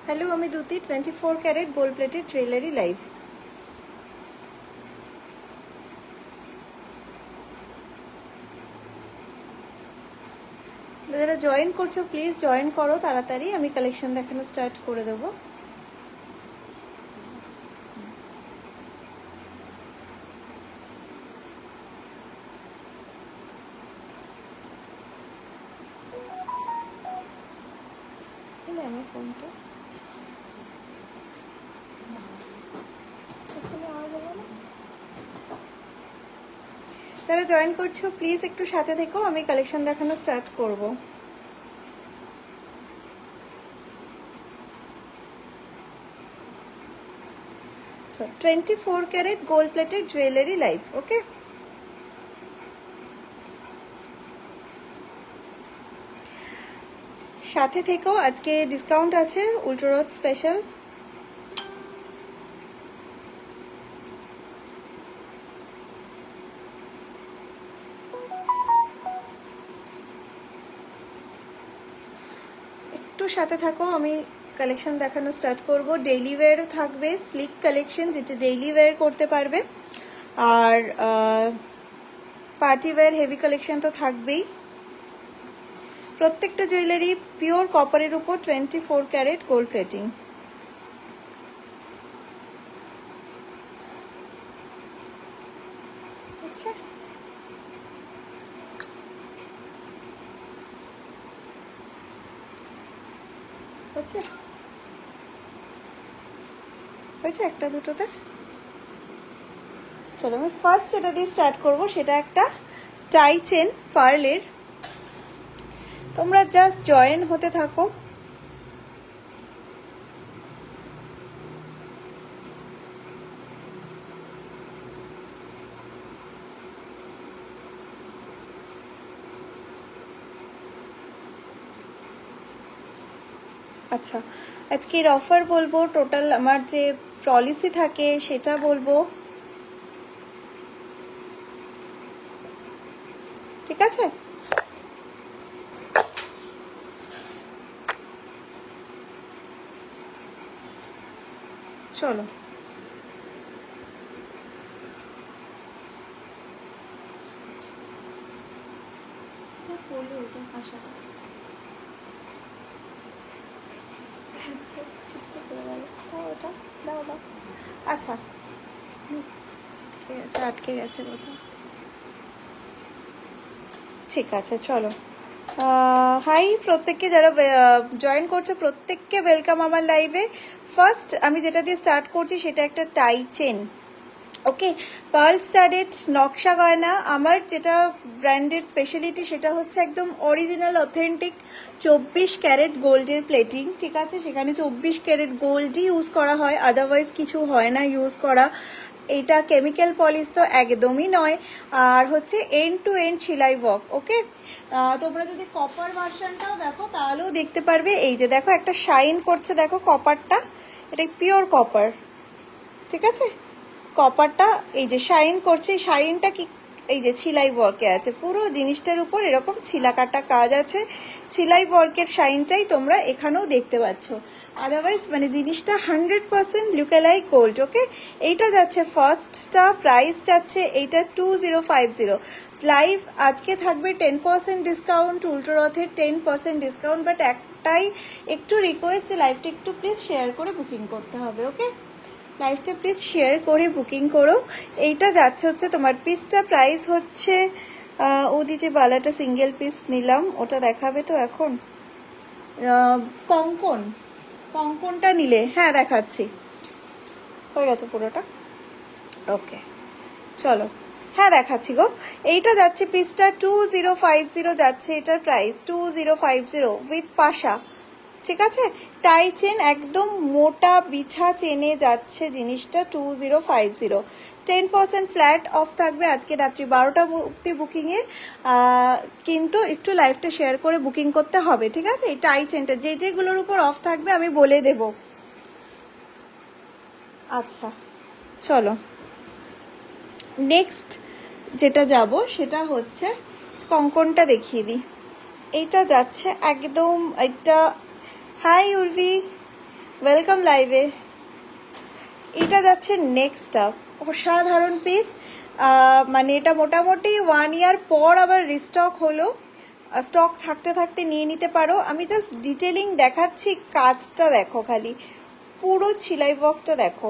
Hello, আমি Dyuti. 24 carat gold plated jewellery live. যারা join করছো প্লিজ জয়েন করো তাড়াতাড়ি, আমি কালেকশন দেখানো স্টার্ট করে দেবো। আমার ফোনটা যারা জয়েন করছো প্লিজ একটু সাথে থেকো, আমি কালেকশন দেখানো স্টার্ট করব। So 24 carat gold plated jewellery live. Okay, সাথে থেকো। আজকে ডিসকাউন্ট আছে উল্টো রোড স্পেশাল। একটু সাথে থাকো, আমি কালেকশন দেখানো স্টার্ট করব। ডেইলি ওয়্যারও থাকবে, স্লিক কালেকশন যেটা ডেইলি ওয়্যার করতে পারবে, আর পার্টি ওয়্যার হেভি কালেকশন তো থাকবেই। প্রত্যেকটা জুয়েলারি পিওর কপারের উপর 24 ক্যারেট গোল্ড প্লেটিং। আচ্ছা, হচ্ছে হয়েছে একটা দুটোতে। চলো আমি ফার্স্ট যেটা দিয়ে স্টার্ট করব, সেটা একটা টাই চেন পার্লের। তোমরা জাস্ট জয়েন হতে থাকো। আচ্ছা, আজকের অফার বলবো, টোটাল আমার যে পলিসি থাকে সেটা বলবো, ঠিক আছে? চলো আচ্ছা, আটকে গেছে কোথাও। ঠিক আছে, চলো। হাই প্রত্যেককে, যারা জয়েন করছো প্রত্যেককে ওয়েলকাম আমার লাইভে। ফার্স্ট আমি যেটা দিয়ে স্টার্ট করছি সেটা একটা টাই চেন। ওকে, পার্ল স্টাডেড নকশা গয়না। আমার যেটা ব্র্যান্ডের স্পেশালিটি সেটা হচ্ছে একদম অরিজিনাল অথেন্টিক 24 ক্যারেট গোল্ডের প্লেটিং, ঠিক আছে? সেখানে 24 ক্যারেট গোল্ডই ইউজ করা হয়, আদারওয়াইজ কিছু হয় না ইউজ করা। এটা কেমিক্যাল পলিশ তো একদমই নয়। আর হচ্ছে এন্ড টু এন্ড সেলাই ওয়ার্ক। ওকে, তোমরা যদি কপার ভার্সনটাও দেখো তাহলেও দেখতে পারবে। এই যে দেখো একটা শাইন করছে, দেখো কপারটা, এটা পিওর কপার, ঠিক আছে? কপারটা এই যে শাইন করছে, শাইনটা কি এই যে ছিলাই ওয়ার্কে আছে, পুরো জিনিসটার উপর এরকম ছিলা কাটা কাজ আছে। ছিলাই ওয়ার্কের শাইনটাই তোমরা এখানেও দেখতে পাচ্ছ। আদারওয়াইজ মানে জিনিসটা 100% লুকালাইক গোল্ড। ওকে, এইটা যাচ্ছে ফার্স্টটা, প্রাইস যাচ্ছে এইটা 2050। লাইভ আজকে থাকবে 10% ডিসকাউন্ট, উল্টো রথের 10% ডিসকাউন্ট। বাট একটাই একটু রিকোয়েস্ট, যে লাইভটা একটু প্লিজ শেয়ার করে বুকিং করতে হবে। ওকে, লাইভটা প্লিজ শেয়ার করে বুকিং করো। এইটা যাচ্ছে হচ্ছে তোমার পিসটা প্রাইস হচ্ছে, ওদি যে বালাটা সিঙ্গেল পিস নিলাম ওটা দেখাবে তো এখন। কঙ্কনটা নিলে হ্যাঁ দেখাচ্ছি, হয়ে গেছে পুরোটা। ওকে চলো, হ্যাঁ দেখাচ্ছি গো। এইটা যাচ্ছে পিসটা 2050 যাচ্ছে, এটার প্রাইস 2050 উইথ পাশা, ঠিক আছে? টাই চেন একদম মোটা বিছা চেনে যাচ্ছে জিনিসটা 2050। 10% ফ্ল্যাট অফ থাকবে আজকে রাত্রি 12টা অব্দি বুকিংয়ে, কিন্তু একটু লাইভটা শেয়ার করে বুকিং করতে হবে, ঠিক আছে? এই টাই চেনটা যেগুলোর উপর অফ থাকবে আমি বলে দেব। আচ্ছা চলো, নেক্সট যেটা যাব সেটা হচ্ছে কঙ্কনটা দেখিয়ে দিই। এইটা যাচ্ছে একদম, এটা হাই উর্ভি, ওয়েলকাম লাইভে। এটা যাচ্ছে নেক্সট আপ, অসাধারণ পিস। মানে এটা মোটামুটি 1 ইয়ার পর আবার রিস্টক হলো, স্টক থাকতে থাকতে নিয়ে নিতে পারো। আমি জাস্ট ডিটেলিং দেখাচ্ছি, কাজটা দেখো খালি, পুরো ছিলাই ওয়ার্কটা দেখো।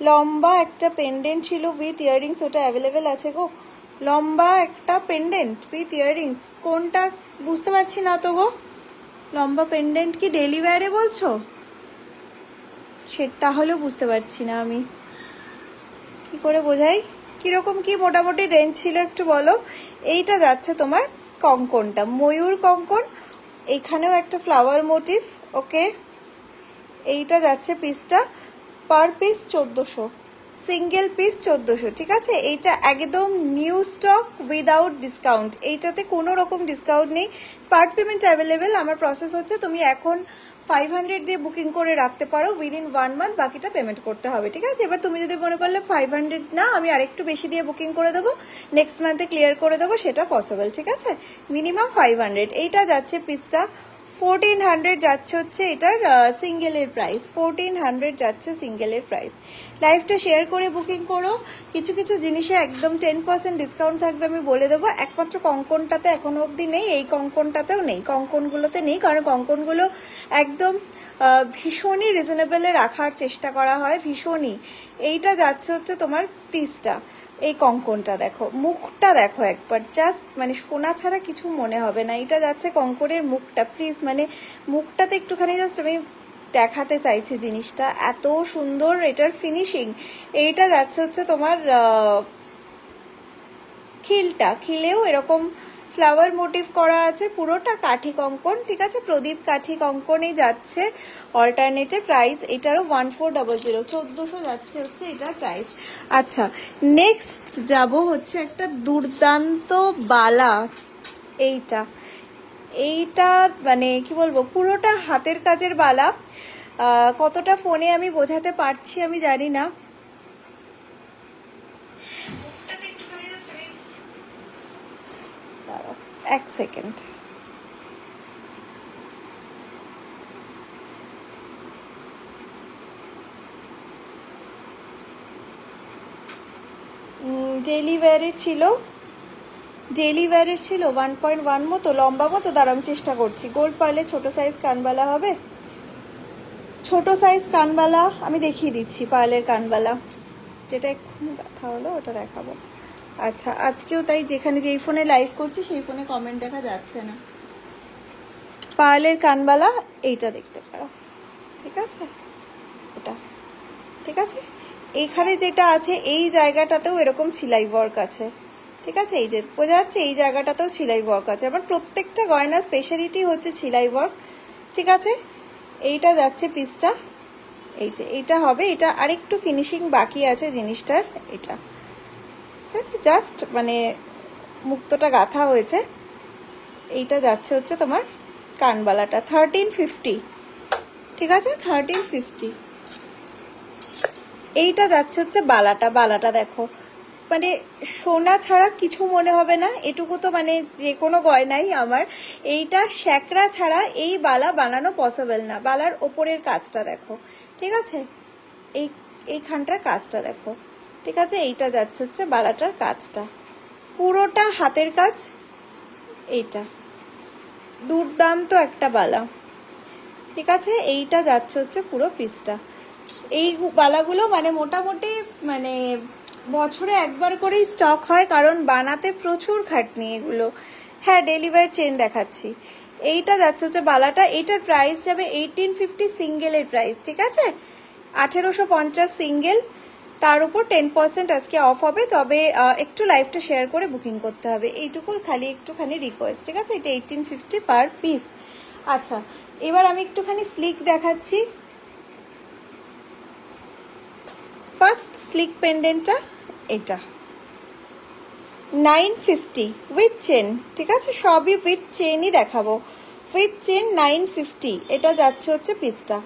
লম্বা একটা পেন্ডেন্ট ছিল উইথ ইয়াররিংস, ওটা অ্যাভেলেবেল আছে গো। লম্বা একটা পেন্ডেন্ট উইথ ইয়াররিংস, কোনটা বুঝতে পারছি না তো গো। লম্বা পেন্ডেন্ট কি ডেলি ওয়্যারে বলছো? সেটা হলেও বুঝতে পারছি না আমি, কি করে বোঝাই, কিরকম কি মোটামুটি রেঞ্জ ছিল একটু বলো। এইটা যাচ্ছে তোমার কঙ্কনটা, ময়ূর কঙ্কন, এইখানেও একটা ফ্লাওয়ার মোটিভ। ওকে, এইটা যাচ্ছে পিসটা, পার পিস 1400, সিঙ্গেল পিস 1400, ঠিক আছে। এইটা একদম নিউ স্টক উইদাউট ডিসকাউন্ট, এইটাতে কোনো রকম ডিসকাউন্ট নেই। Part payment available. আমার প্রসেস হচ্ছে তুমি এখন 500 দিয়ে বুকিং করে রাখতে পারো, উইদিন 1 মান্থ বাকিটা পেমেন্ট করতে হবে, ঠিক আছে। এবার তুমি যদি মনে করলে 500 না, আমি আরেকটু বেশি দিয়ে বুকিং করে দেবো, নেক্সট মান্থে ক্লিয়ার করে দেবো, সেটা পসিবল, ঠিক আছে। মিনিমাম 500। এইটা যাচ্ছে পিসটা 1400 যাচ্ছে, হচ্ছে এটার সিঙ্গেলের প্রাইস 1400 যাচ্ছে সিঙ্গেলের প্রাইস। লাইভটা শেয়ার করে বুকিং করো। কিছু কিছু জিনিসে একদম 10% ডিসকাউন্ট থাকবে, আমি বলে দেবো। একমাত্র কঙ্কনটাতে এখনো অবধি নেই, এই কঙ্কনটাতেও নেই, কঙ্কনগুলোতে নেই, কারণ কঙ্কনগুলো একদম ভীষণই রিজনেবলে রাখার চেষ্টা করা হয়, ভীষণই। এইটা যাচ্ছে হচ্ছে তোমার পিসটা, এই কঙ্কনটা দেখো, মুখটা দেখো একবার, জাস্ট মানে সোনা ছাড়া কিছু মনে হবে না। এটা যাচ্ছে কঙ্কনের মুখটা, প্লিজ মানে মুখটাতে একটুখানি জাস্ট আমি দেখাতে চাইছি জিনিসটা, এত সুন্দর এটার ফিনিশিং। এইটা যাচ্ছে হচ্ছে তোমার খিলটা, খিলেও এরকম ফ্লাওয়ার মোটিভ করা আছে, পুরোটা কাঠি কঙ্কন, ঠিক আছে, প্রদীপ কাঠি কঙ্কনই যাচ্ছে। অল্টারনেটিভ প্রাইস এটারও 1400, 1400 যাচ্ছে হচ্ছে এটার প্রাইস। আচ্ছা, নেক্সট যাব হচ্ছে একটা দুর্দান্ত বালা। এইটা মানে কি বলবো, পুরোটা হাতের কাজের বালা। কতটা ফোনে আমি বোঝাতে পারছি আমি জানি না। এক সেকেন্ড, ডেলি ওয়্যারের ছিল, 1.1 মতো, লম্বা মতো। দাঁড়াম চেষ্টা করছি। গোল্ড পারলে ছোট সাইজ কানবালা হবে, ছোট সাইজ কানবালা আমি দেখিয়ে দিচ্ছি। পার্লের কানবালা যেটা এক্ষুনি দেখা হলো ওটা দেখাবো। আচ্ছা, আজকেও তাই, যেখানে যেই ফোনে লাইভ করছি সেই ফোনে কমেন্ট দেখা যাচ্ছে না। পার্লের কানবালা এইটা দেখতে পারো, ঠিক আছে, এটা ঠিক আছে। এইখানে যেটা আছে এই জায়গাটাতেও এরকম সেলাই ওয়ার্ক আছে, ঠিক আছে, এই যে বোঝা যাচ্ছে, এই জায়গাটাতেও সেলাই ওয়ার্ক আছে। আবার প্রত্যেকটা গয়না স্পেশালিটি হচ্ছে সেলাই ওয়ার্ক, ঠিক আছে। এইটা যাচ্ছে পিসটা, এই যে এইটা হবে, এটা আরেকটু ফিনিশিং বাকি আছে জিনিসটার, এটা ঠিক আছে, জাস্ট মানে মুক্তটা গাঁথা হয়েছে। এইটা যাচ্ছে হচ্ছে তোমার কানবালাটা 1350, ঠিক আছে, 1350। এইটা যাচ্ছে হচ্ছে বালাটা দেখো, মানে সোনা ছাড়া কিছু মনে হবে না, এটুকু তো মানে যে কোনো গয়নাই আমার। এইটা শ্যাকরা ছাড়া এই বালা বানানো পসিবল না। বালার ওপরের কাজটা দেখো, ঠিক আছে, এইখানটার কাজটা দেখো, ঠিক আছে। এইটা যাচ্ছে হচ্ছে বালাটার কাজটা, পুরোটা হাতের কাজ। এইটা দুর্দান্ত একটা বালা, ঠিক আছে। এইটা যাচ্ছে হচ্ছে পুরো পিসটা। এই বালাগুলো মানে মোটামুটি মানে বছরে একবার করেই স্টক হয়, কারণ বানাতে প্রচুর খাটনি এগুলো। হ্যাঁ, ডেলিভারি চেন দেখাচ্ছি। এইটা যাচ্ছে হচ্ছে বালাটা, এইটার প্রাইস যাবে 1850 সিঙ্গেলের প্রাইস, ঠিক আছে, 1850 সিঙ্গেল, তার উপর 10% আজকে অফ হবে। তবে একটু লাইভটা শেয়ার করে বুকিং করতে হবে, এইটুকু খালি একটুখানি রিকোয়েস্ট, ঠিক আছে। এটা 1850 পার পিস। আচ্ছা, এবার আমি একটুখানি স্লিক দেখাচ্ছি। ফার্স্ট স্লিক পেন্ডেন্টটা এটা 950 উইথ চেন, ঠিক আছে, সবই উইথ চেনই দেখাবো, উইথ চেন 950। এটা যাচ্ছে হচ্ছে পিসটা,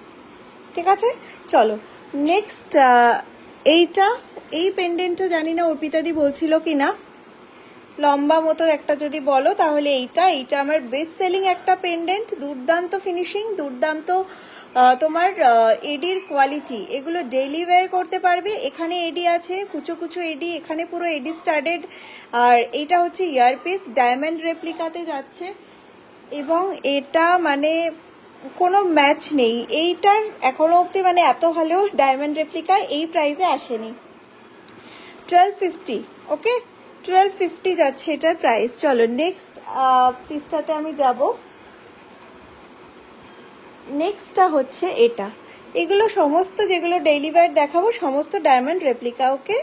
ঠিক আছে। চলো নেক্সট, এই পেন্ডেন্টটা জানি না অর্পিতাদি বলছিল কি না। লম্বা মতো একটা যদি বলো তাহলে এইটা আমার বেস্ট সেলিং একটা পেন্ডেন্ট। দুর্দান্ত ফিনিশিং, দুর্দান্ত তোমার এডির কোয়ালিটি, এগুলো ডেইলি ওয়্যার করতে পারবে। এখানে এডি আছে, কুচো কুচো এডি, এখানে পুরো এডি স্টাডেড। আর এটা হচ্ছে ইয়ারপিস, ডায়মন্ড রেপ্লিকাতে যাচ্ছে এবং এটা মানে কোনো ম্যাচ নেই এইটার এখনো অবধি, মানে এত ভালো ডায়মন্ড রেপ্লিকা এই প্রাইসে আসেনি। 1250, ওকে 1250 যাচ্ছে এটার প্রাইস। চলো নেক্সট পিসটাতে আমি যাব। নেক্সটটা হচ্ছে এটা, এগুলো সমস্ত যেগুলো ডেইলি ওয়্যার দেখাবো সমস্ত ডায়মন্ড রেপ্লিকা, ওকে।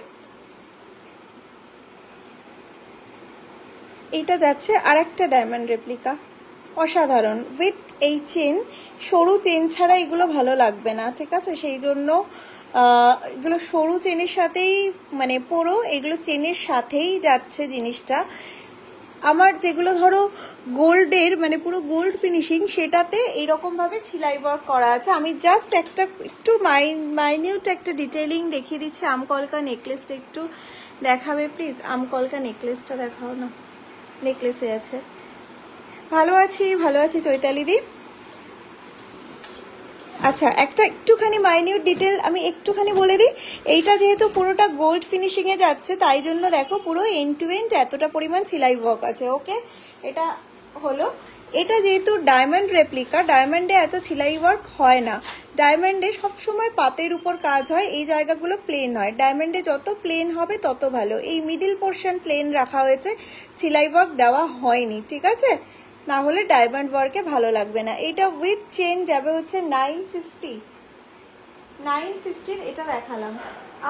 এইটা যাচ্ছে আর একটা ডায়মন্ড রেপ্লিকা, অসাধারণ উইথ এই চেন। সরু চেন ছাড়া এগুলো ভালো লাগবে না, ঠিক আছে? সেই জন্য এগুলো সরু চেনের সাথেই মানে পরো, এগুলো চেনের সাথেই যাচ্ছে জিনিসটা। আমার যেগুলো ধরো গোল্ডের মানে পুরো গোল্ড ফিনিশিং, সেটাতে এইরকমভাবে ছিলাই ওয়ার্ক করা আছে। আমি জাস্ট একটা একটু মাইনিউট একটা ডিটেলিং দেখিয়ে দিচ্ছি। আমকলকা নেকলেসটা একটু দেখাবে প্লিজ, আমকলকা নেকলেসটা দেখাও না। নেকলেসে আছে। ভালো আছি চৈতালি দি। আচ্ছা একটা একটুখানি মাইনিউট ডিটেল আমি একটুখানি বলে দিই। এইটা যেহেতু পুরোটা গোল্ড ফিনিশিংয়ে যাচ্ছে তাই জন্য দেখো পুরো এন্ড টু এন্ড এতটা পরিমাণ সেলাই ওয়ার্ক আছে, ওকে। এটা হলো, এটা যেহেতু ডায়মন্ড রেপ্লিকা, ডায়মন্ডে এত সেলাই ওয়ার্ক হয় না। ডায়মন্ডে সবসময় পাতের উপর কাজ হয়, এই জায়গাগুলো প্লেন হয়। ডায়মন্ডে যত প্লেন হবে তত ভালো। এই মিডিল পোর্শন প্লেন রাখা হয়েছে, সেলাই ওয়ার্ক দেওয়া হয়নি, ঠিক আছে? না হলে ডায়মন্ড ওয়ার্কে ভালো লাগবে না। এটা উইথ চেন যাবে হচ্ছে 950 এটা দেখালাম।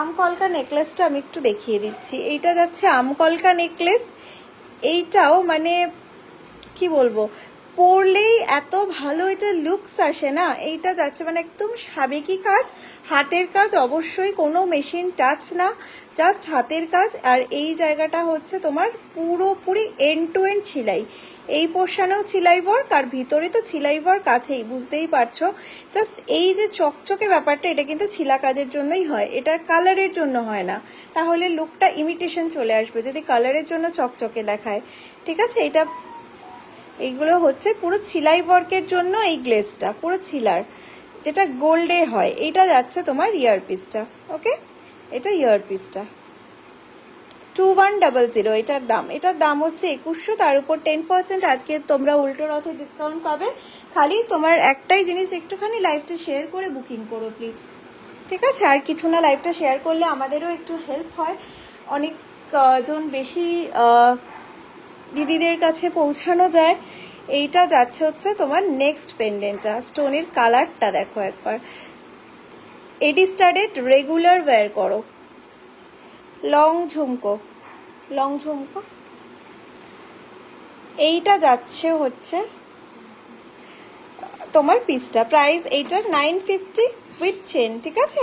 আমকলকা নেকলেসটা আমি একটু দেখিয়ে দিচ্ছি। এইটা যাচ্ছে আমকলকা নেকলেস। এইটাও মানে কি বলবো, পরলেই এত ভালো এটা লুকস আসে না। এইটা যাচ্ছে মানে একদম সাবেকি কাজ, হাতের কাজ, অবশ্যই কোনো মেশিন টাচ না, জাস্ট হাতের কাজ। আর এই জায়গাটা হচ্ছে তোমার পুরোপুরি এন্ড টু এন্ড সেলাই। এই পোর্শনেও সেলাই ওয়ার্ক আর ভিতরে তো সেলাই ওয়ার্ক আছেই, বুঝতেই পারছো। জাস্ট এই যে চকচকে ব্যাপারটা, এটা কিন্তু ছিলা কাজের জন্যই হয়, এটার কালারের জন্য হয় না। তাহলে লুকটা ইমিটেশন চলে আসবে যদি কালারের জন্য চকচকে দেখায়, ঠিক আছে? এটা এইগুলো হচ্ছে পুরো ছিলাই ওয়ার্কের জন্য। এই গ্লেসটা পুরো ছিলার, যেটা গোল্ডের হয়। এটা যাচ্ছে তোমার ইয়ারপিসটা, ওকে। এটা ইয়ারপিসটা 2100 এটার দাম হচ্ছে 2100। তার উপর 10% আজকে তোমরা উল্টো রথে ডিসকাউন্ট পাবে। খালি তোমার একটাই জিনিস, একটুখানি লাইভটা শেয়ার করে বুকিং করো প্লিজ, ঠিক আছে? আর কিছু না, লাইভটা শেয়ার করলে আমাদেরও একটু হেল্প হয়, অনেক জন বেশি দিদিদের কাছে পৌঁছানো যায়। এইটা যাচ্ছে হচ্ছে তোমার নেক্সট পেন্ডেন্টটা। স্টোনের কালারটা দেখো একবার, এডি স্টাডেড, রেগুলার ওয়্যার করো। Long jhumka, long jhumka. এইটা যাচ্ছে হচ্ছে তোমার পিসটা প্রাইস এইটার 950 উইথ চেন, ঠিক আছে?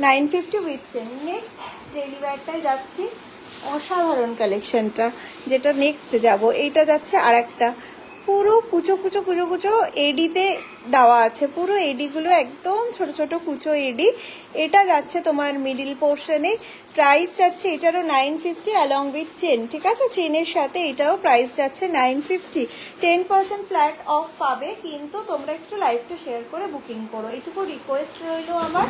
950 উইথ চেন। নেক্সট ডেইলি ওয়্যারটাই যাচ্ছি, অসাধারণ কালেকশনটা যেটা নেক্সট যাব। এইটা যাচ্ছে আর একটা পুরো কুচো কুচো কুচো কুচো এডিতে দেওয়া আছে, পুরো এডিগুলো একদম ছোট ছোট কুচো এডি। এটা যাচ্ছে তোমার মিডিল পোর্শনে। প্রাইস যাচ্ছে এটারও 950 অ্যালং উইথ চেন, ঠিক আছে? চেনের সাথে এটাও প্রাইস যাচ্ছে 950। 10% ফ্ল্যাট অফ পাবে, কিন্তু তোমরা একটু লাইভটা শেয়ার করে বুকিং করো, এইটুকু রিকোয়েস্ট রইল আমার।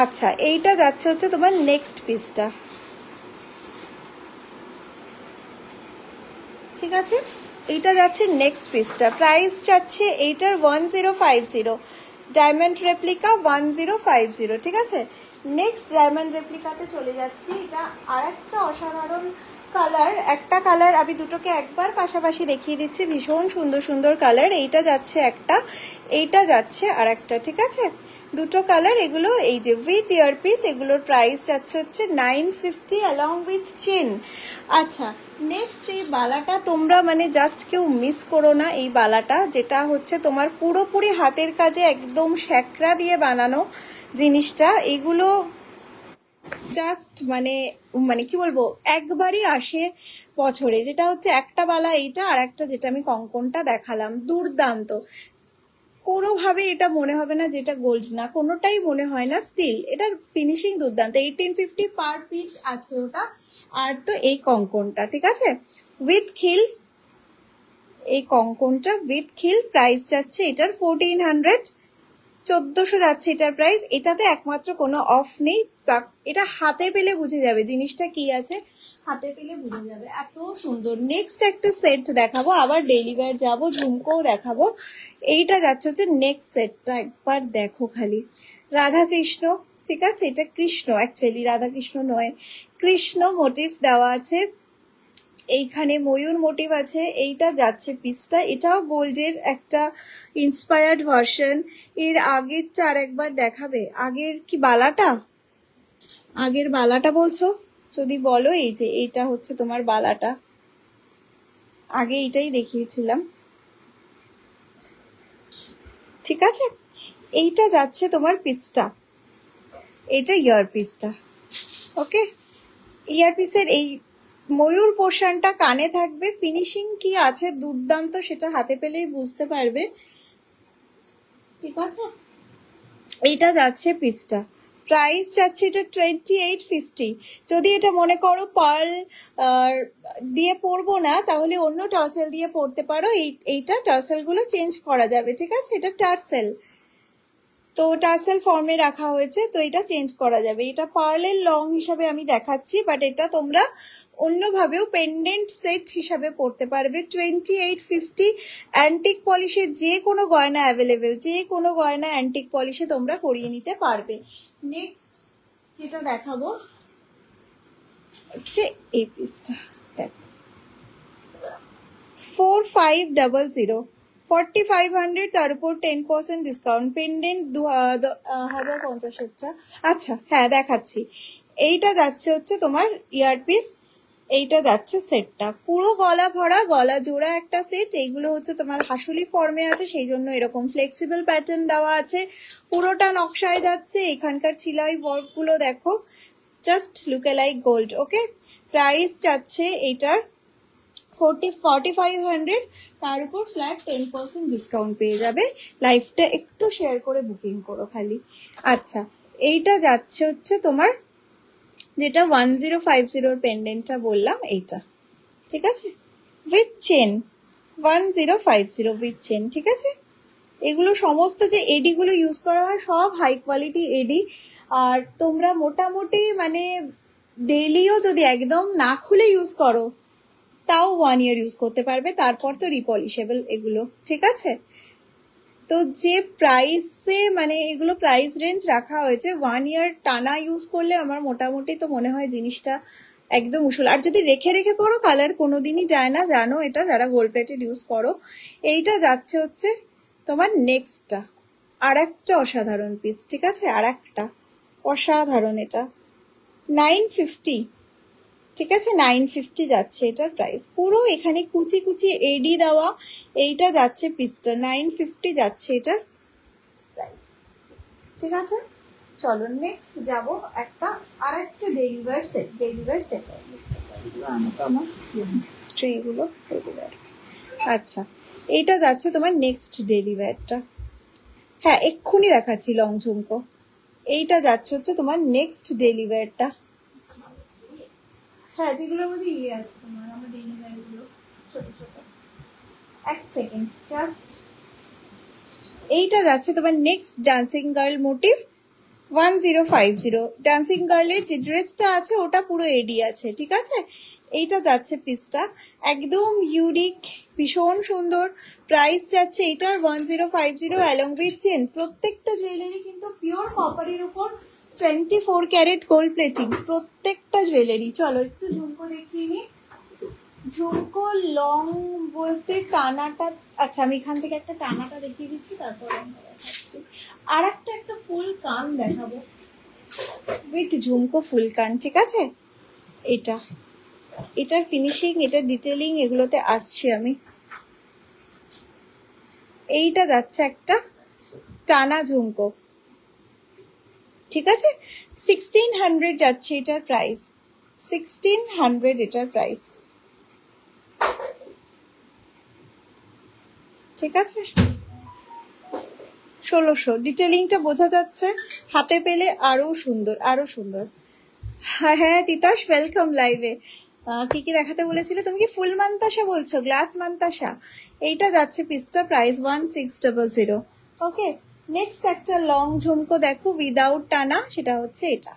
আচ্ছা এইটা যাচ্ছে হচ্ছে তোমার নেক্সট পিসটা, ঠিক আছে? এইটা যাচ্ছে নেক্সট পিসটা। প্রাইস যাচ্ছে এইটার 1050, ডায়মন্ড রেপ্লিকা 1050, ঠিক আছে? নেক্সট ডায়মন্ড রেপ্লিকাতে চলে যাচ্ছি। এটা আর একটা অসাধারণ কালার, একটা কালার আমি দুটোকে একবার পাশাপাশি দেখিয়ে দিচ্ছি, ভীষণ সুন্দর সুন্দর কালার। এইটা যাচ্ছে একটা, এইটা যাচ্ছে আর একটা, ঠিক আছে? দুটো কালার, এগুলো এই যে উইথ ইয়ারপিস। এগুলোর প্রাইস যাচ্ছে হচ্ছে 950 অ্যালং উইথ চেন। আচ্ছা নেক্সট এই বালাটা তোমরা মানে জাস্ট কেউ মিস করো না। এই বালাটা যেটা হচ্ছে তোমার পুরোপুরি হাতের কাজে একদম শ্যাকরা দিয়ে বানানো জিনিসটা, এগুলো জাস্ট মানে মানে কি বলবো, একবারই আসে বছরে। যেটা হচ্ছে একটা বালা এইটা, আর একটা যেটা আমি কঙ্কনটা দেখালাম, দুর্দান্ত। কোনোভাবে এটা মনে হবে না যেটা গোল্ড না, কোনোটাই মনে হয় না। স্টিল এটার ফিনিশিং দুর্দান্ত। 1850 পার পিস আছে ওটা। আর তো এই কঙ্কনটা, ঠিক আছে, উইথ খিল, এই কঙ্কনটা উইথ খিল, প্রাইস যাচ্ছে এটার 1400, 1400 যাচ্ছে এটার প্রাইস। এটাতে একমাত্র কোনো অফ নেই, এটা হাতে পেলে বুঝে যাবে জিনিসটা কি আছে, হাতে পেলে বুঝে যাবে, এত সুন্দর। নেক্সট একটা সেট দেখাবো, আবার ডেইলি ওয়্যার যাবো, ঝুমকোও দেখাবো। এইটা যাচ্ছে হচ্ছে নেক্সট সেটটা, একবার দেখো খালি, রাধা কৃষ্ণ, ঠিক আছে, এটা কৃষ্ণ, অ্যাকচুয়ালি রাধা কৃষ্ণ নয়, কৃষ্ণ মোটিভ দেওয়া আছে, এইখানে ময়ূর মোটিভ আছে। এইটা যাচ্ছে পিসটা, এটাও গোল্ডের একটা ইন্সপায়ার্ড ভার্সন। এর আগেরটা আর একবার দেখাবে, আগের কি বালাটা, আগের বালাটা বলছো যদি বলো। এই যে এইটা হচ্ছে তোমার বালাটা, আগে এইটাই দেখিয়েছিলাম, ঠিক আছে। এইটা যাচ্ছে তোমার পিসটা, এটা ইয়ার পিসটা, ওকে। ইয়ার পিসের এই ময়ূর পোর্শনটা কানে থাকবে, ফিনিশিং কি আছে দুর্দান্ত, সেটা হাতে পেলেই বুঝতে পারবে, ঠিক আছে। এইটা যাচ্ছে পিসটা, প্রাইস যাচ্ছে এটা 2850। যদি এটা মনে করো পার্ল দিয়ে পরবো না, তাহলে অন্য টার্সেল দিয়ে পরতে পারো। এইটা টার্সেলগুলো চেঞ্জ করা যাবে, ঠিক আছে, এটা টার্সেল, তো টার্সেল ফর্মে রাখা হয়েছে, তো এটা চেঞ্জ করা যাবে। এটা পার্লের লং হিসাবে আমি দেখাচ্ছি, বাট এটা তোমরা অন্যভাবেও পেন্ডেন্ট সেট হিসাবে পড়তে পারবে। 2850, অ্যান্টিক পলিশের যে কোনো গয়না অ্যাভেলেবেল, যে কোনো গয়না অ্যান্টিক পলিশে তোমরা করিয়ে নিতে পারবে। নেক্সট যেটা দেখাবো হচ্ছে এই পিসটা, দেখো 4500, 4500, তার উপর 10% ডিসকাউন্ট, পেন্ডেন্ট 2050। আচ্ছা হ্যাঁ দেখাচ্ছি, এইটা যাচ্ছে হচ্ছে তোমার ইয়ারপিস, এইটা যাচ্ছে সেটটা, পুরো গলা ভরা, গলা জোড়া একটা সেট। এইগুলো হচ্ছে তোমার হাসুলি ফর্মে আছে, সেই জন্য এরকম ফ্লেক্সিবল প্যাটার্ন দেওয়া আছে, পুরোটা নকশায় যাচ্ছে। এখানকার ছিলাই ওয়ার্কগুলো দেখো, জাস্ট লুক লাইক গোল্ড, ওকে। প্রাইস যাচ্ছে এইটার 4500, তার উপর ফ্ল্যাট 10% ডিসকাউন্ট পেয়ে যাবে। লাইফটা একটু শেয়ার করে বুকিং করো খালি। আচ্ছা, এইটা যাচ্ছে হচ্ছে তোমার যেটা 1050 পেন্ডেন্টটা বললাম, এইটা, ঠিক আছে, উইথ চেন, 1050 উইথ চেন, ঠিক আছে। এগুলো সমস্ত যে এডিগুলো ইউজ করা হয় সব হাই কোয়ালিটি এডি। আর তোমরা মোটামুটি মানে ডেইলিও যদি একদম না খুলে ইউজ করো তাও 1 year ইউজ করতে পারবে, তারপর তো রিপলিশেবল এগুলো, ঠিক আছে। তো যে প্রাইসে মানে এগুলো প্রাইস রেঞ্জ রাখা হয়েছে, 1 year টানা ইউজ করলে আমার মোটামুটি তো মনে হয় জিনিসটা একদম উসুল। আর যদি রেখে রেখে পরো কালার কোনোদিনই যায় না, জানো এটা যারা গোল্ড প্লেটেড ইউজ করো। এইটা যাচ্ছে হচ্ছে তোমার নেক্সটটা, আর একটা অসাধারণ পিস, ঠিক আছে, আর একটা অসাধারণ, এটা 950, ঠিক আছে, 950 যাচ্ছে এটার প্রাইস। পুরো এখানে কুচি কুচি এডি দেওয়া, এইটা যাচ্ছে পিসটা 950 যাচ্ছে এটার প্রাইস, ঠিক আছে। চলো নেক্সট যাব একটা, আর একটা ডেলিভার সেট, ডেলিভার সেট আমার ট্রেগুলো রেগুলার। আচ্ছা, এইটা যাচ্ছে তোমার নেক্সট ডেলিভারটা, হ্যাঁ এক্ষুনি দেখাচ্ছি লং ঝুমকো। এইটা যাচ্ছে হচ্ছে তোমার নেক্সট ডেলিভারটা, হ্যাঁ যেগুলোর মধ্যে ইয়ে আছে তোমার আমার ডেলিভারিগুলো ছোট ছোট। এক সেকেন্ড জাস্ট, এইটা যাচ্ছে তোমার next dancing girl motif 1050। Dancing গার্লের যে ড্রেসটা আছে ওটা পুরো এডি আছে, ঠিক আছে। এইটা যাচ্ছে পিসটা একদম ইউনিক, ভীষণ সুন্দর। প্রাইস যাচ্ছে এটার 1050 অ্যালং উইথ চেন। প্রত্যেকটা জুয়েলারি কিন্তু পিওর কপারের উপর 24 ক্যারেট গোল্ড প্লেটিং, প্রত্যেকটা জুয়েলারি। চলো একটু ঝুমকো দেখিয়ে নি। ঝুমকো লং বলতে টানাটা, আচ্ছা আমি এখান থেকে একটা টানাটা দেখিয়ে দিচ্ছি, তারপর দেখাচ্ছি। আর একটা ফুল কান দেখাবো উইথ ঝুমকো ফুল কান, ঠিক আছে। এটা, এটার ফিনিশিং, এটার ডিটেলিং এগুলোতে আসছি আমি। এইটা যাচ্ছে একটা টানা ঝুমকো, ঠিক আছে, 1600 যাচ্ছে এটার প্রাইস, 1600 এটার প্রাইস, ঠিক আছে। 1600। ডিটেলিংটা বোঝা যাচ্ছে, হাতে পেলে আরো সুন্দর, আরো সুন্দর। হ্যাঁ হ্যাঁ তিতাস, ওয়েলকাম লাইভে। কি কি দেখাতে বলেছিলে? তুমি কি ফুল মান্তাসা বলছো? গ্লাস মান্তাসা। এইটা যাচ্ছে পিসটা প্রাইস 1600। ওকে, নেক্সট একটা লং ঝুমকো দেখো উইদাউট টানা, সেটা হচ্ছে এটা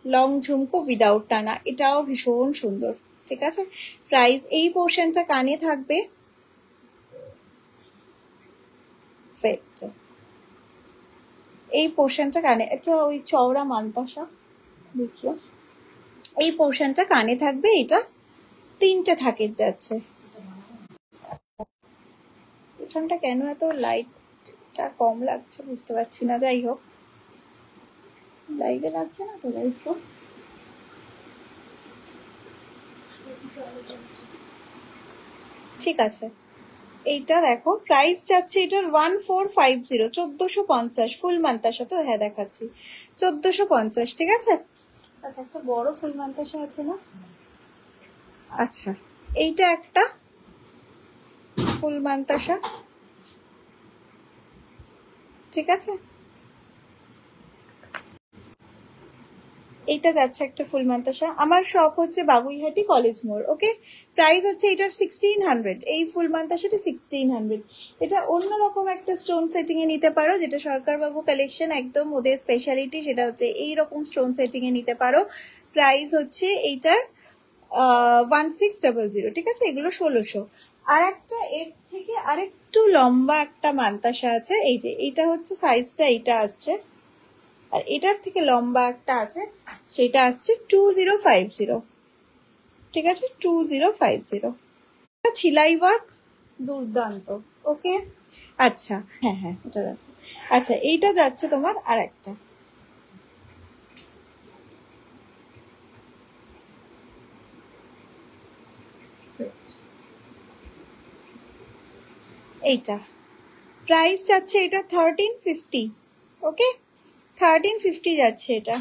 লং ঝুমকো উইদাউট টানা, এটাও ভীষণ সুন্দর। ঠিক আছে, প্রাইস এই পোর্শনটা কানে থাকবে, এই পোর্শনটা কানে, এটা ওই চওড়া মান্তাসা দেখিও, এই পোর্শনটা কানে থাকবে, এটা 3টে থাকে যাচ্ছে। এখানটা কেন এত লাইটটা কম লাগছে বুঝতে পারছি না, যাই হোক লাইটে লাগছে না তো, লাইট তো ঠিক আছে। এইটা দেখো প্রাইস যাচ্ছে এটার 1450, 1450 ফুল মান্তাসা তো, হ্যাঁ দেখাচ্ছি 1450। ঠিক আছে, আচ্ছা একটা বড় ফুল মান্তাসা আছে না, আচ্ছা এইটা একটা ফুল মান্তাসা। ঠিক আছে, এইটা যাচ্ছে একটা ফুল মান্তাসা। আমার শপ হচ্ছে বাগুইহাটি কলেজ মোড়। ওকে, প্রাইস হচ্ছে এটার 1600, এই ফুল মান্তাসাটা 1600। এটা অন্যরকম একটা স্টোন সেটিং এ নিতে পারো, যেটা সরকারবাবু কালেকশন একদম ওদের স্পেশালিটি, সেটা হচ্ছে এইরকম স্টোন সেটিং এ নিতে পারো। প্রাইস হচ্ছে এইটার 1600। ঠিক আছে, এগুলো 1600। আর একটা এর থেকে আরেকটু লম্বা একটা মান্তাসা আছে, এই যে এইটা হচ্ছে সাইজটা এইটা আসছে, আর এটার থেকে লম্বা একটা আছে, সেটা আসছে 2050। ঠিক আছে, 2050। ছিলাই ওয়ার্ক দুর্দান্ত। ওকে, আচ্ছা হ্যাঁ হ্যাঁ এটা দেখো। আচ্ছা এইটা যাচ্ছে তোমার আর একটা, এইটা প্রাইস যাচ্ছে এটা 1350। ওকে, 1350 যাচ্ছে এটা।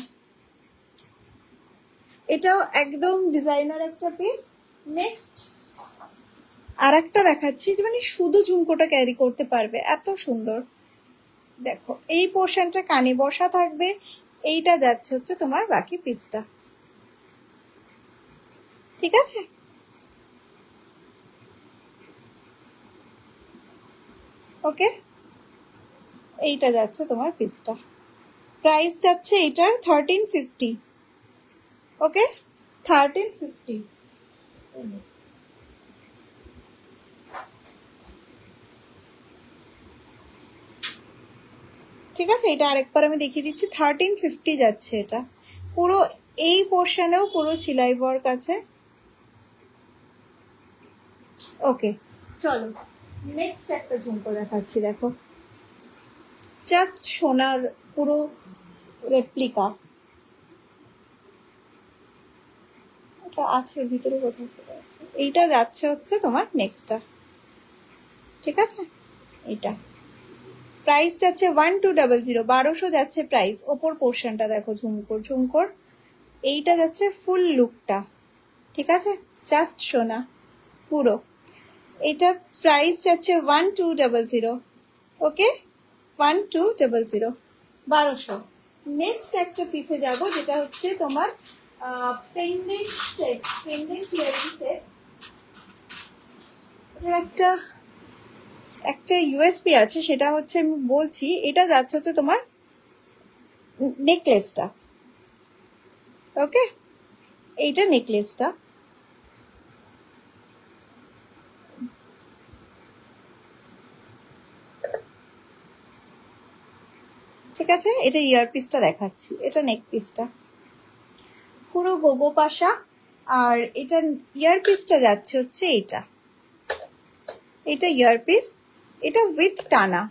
এটাও একদম ডিজাইনার একটা পিস। নেক্সট আর একটা দেখাচ্ছি, যে মানে শুধু ঝুমকোটা ক্যারি করতে পারবে, এত সুন্দর। দেখো এই পোর্শনটা কানে বসা থাকবে, এইটা যাচ্ছে হচ্ছে তোমার বাকি পিসটা। ঠিক আছে, ওকে এইটা যাচ্ছে তোমার পিসটা। প্রাইস যাচ্ছে এটার 1350। ওকে, 1350। ঠিক আছে, এটা আরেকবার আমি দেখিয়ে দিচ্ছি, 1350 যাচ্ছে এটা। পুরো এই পোর্শনেও পুরো সেলাই ওয়ার্ক আছে। ওকে চলো নেক্সট একটা ঝুমকো দেখাচ্ছি, দেখো জাস্ট সোনার পুরো রেপ্লিকা, এটা আছে ভিতরে কোথাও আছে। এইটা যাচ্ছে হচ্ছে তোমার নেক্সটটা। ঠিক আছে, এটা প্রাইস যাচ্ছে 1200, 1200 যাচ্ছে প্রাইস। ওপর পোর্শনটা দেখো ঝুমকোর, ঝুমকোর এইটা যাচ্ছে ফুল লুকটা। ঠিক আছে, জাস্ট সোনা পুরো। এটা প্রাইস যাচ্ছে 1200। ওকে, 1200, 1200। নেক্সট একটা পিসে যাব, যেটা হচ্ছে তোমার pendant set, pendant earring set. একটা একটা ইউএসপি আছে, সেটা হচ্ছে আমি বলছি, এটা যাচ্ছে হচ্ছে তোমার নেকলেসটা। ওকে, এইটা নেকলেসটা। ঠিক আছে, এটা ইয়ার পিসটা দেখাচ্ছি, এটা নেক পিসটা পুরো গোগো পাশা, আর এটা ইয়ার পিসটা যাচ্ছে হচ্ছে এইটা, এটা ইয়ার পিস, এটা উইথ টানা।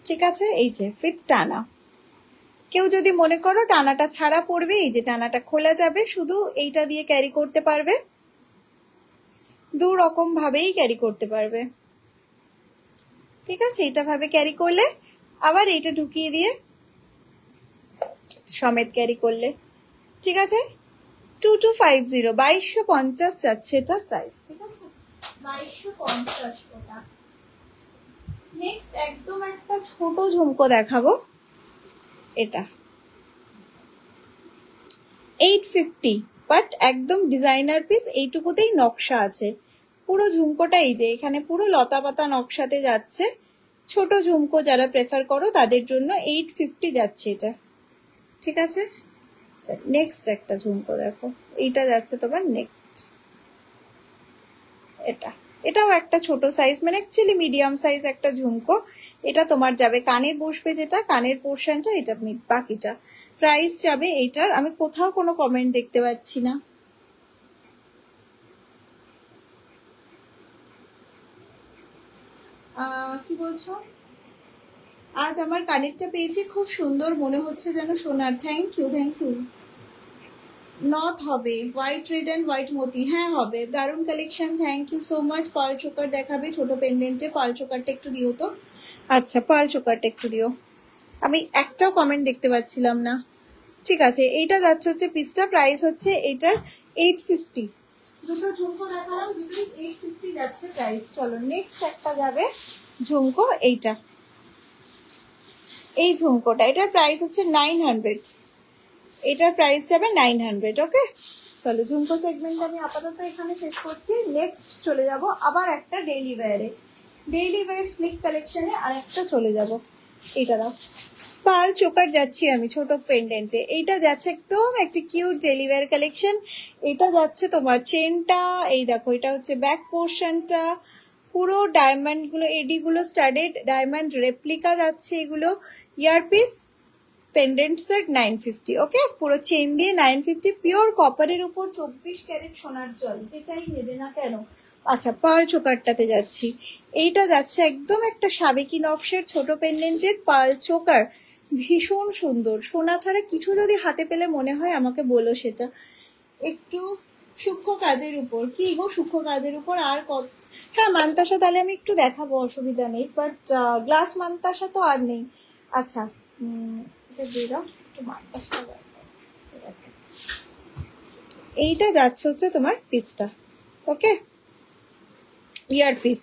ঠিক আছে, এই যে উইথ টানা। কেউ যদি মনে করো টানাটা ছাড়া পড়বে, এই যে টানাটা খোলা যাবে, শুধু এইটা দিয়ে ক্যারি করতে পারবে, দু রকম ভাবেই ক্যারি করতে পারবে। ঠিক আছে, এটা ভাবে ক্যারি করলে, আবার এইটা ঢুকিয়ে দিয়ে সমেত ক্যারি করলে। ঠিক আছে, 2250, 2250 যাচ্ছে এটা প্রাইস। ঠিক আছে, 2250 ওটা। নেক্সট একদম একটা ছোট ঝুমকো দেখাবো, এটা 850, বাট একদম ডিজাইনার পিস, এইটুকুতেই নকশা আছে। পুরো ঝুমকোটা এই যে এখানে পুরো লতা পাতা নকশাতে যাচ্ছে। ছোট ঝুমকো যারা প্রেফার করো তাদের জন্য 850 যাচ্ছে এটা, ঠিক আছে। নেক্সট একটা ঝুমকো দেখো, এইটা যাচ্ছে তোমার নেক্সট, এটাও একটা ছোট সাইজ, মানে অ্যাকচুয়ালি মিডিয়াম সাইজ একটা ঝুমকো। এটা তোমার যাবে কানে বসবে, যেটা কানের পোর্শনটা, এটা বাকিটা। প্রাইস যাবে এইটার, আমি কোথাও কোনো কমেন্ট দেখতে পাচ্ছি না। কি বলছো? আজ আমার কানেরটা পেয়েছি, খুব সুন্দর মনে হচ্ছে যেন সোনার। Thank you, thank you. নথ হবে হোয়াইট রেড অ্যান্ড হোয়াইট মতি, হ্যাঁ হবে, দারুণ collection, thank you so much. Pearl choker দেখাবে ছোট পেন্ডেন্টে, পার্ল চোকারটা একটু দিও তো। আচ্ছা, পার্ল চোকারটা একটু দিও, আমি একটাও কমেন্ট দেখতে পাচ্ছিলাম না। ঠিক আছে, এইটা যাচ্ছে হচ্ছে পিসটা, প্রাইস হচ্ছে এটার 850। দুটো ঝুমকো দেখালাম, দুটোই 850 যাচ্ছে প্রাইস। চলো নেক্সট একটা যাবে ঝুমকো, এইটা, এই ঝুমকোটা, এটার প্রাইস হচ্ছে 900, এটার প্রাইস যাবে 900। ওকে, চলো ঝুমকো সেগমেন্ট আমি আপাতত এখানে শেষ করছি। নেক্সট চলে যাব আবার একটা ডেইলি ওয়্যারে, ডেইলি ওয়্যার স্লিক কালেকশনে আর একটা চলে যাব। এইটা দাও, পার্ল চোকার যাচ্ছি আমি ছোট পেন্ডেন্টে। এইটা যাচ্ছে একদম একটা কিউট ডেইলি ওয়্যার কালেকশন। এটা যাচ্ছে তোমার চেনটা, এই দেখো এটা হচ্ছে ব্যাক পোর্শনটা, পুরো ডায়মন্ড গুলো, এডি গুলো স্টাডেড ডায়মন্ড রেপ্লিকা যাচ্ছে এগুলো। Earpiece pendant set 950। ওকে, পুরো চেন দিয়ে 950, পিওর কপারের উপর 24 ক্যারেট সোনার জল, যেটাই নেবে না কেন। আচ্ছা, পার্ল চোকারটাতে যাচ্ছি, এইটা যাচ্ছে একদম একটা সাবেকি নকশের ছোট পেন্ডেন্টের পার্ল চোকার, ভীষণ সুন্দর। সোনা ছাড়া কিছু যদি হাতে পেলে মনে হয় আমাকে বলো সেটা। একটু সূক্ষ্ম কাজের উপর, কি গো সূক্ষ্ম কাজের উপর আর কত। হ্যাঁ মান্তাসা তাহলে আমি একটু দেখাবো, অসুবিধা নেই, বাট গ্লাস মান্তাসা তো আর নেই। আচ্ছা, এইটা যাচ্ছে হচ্ছে তোমার পিসটা। ওকে, ইয়ার পিস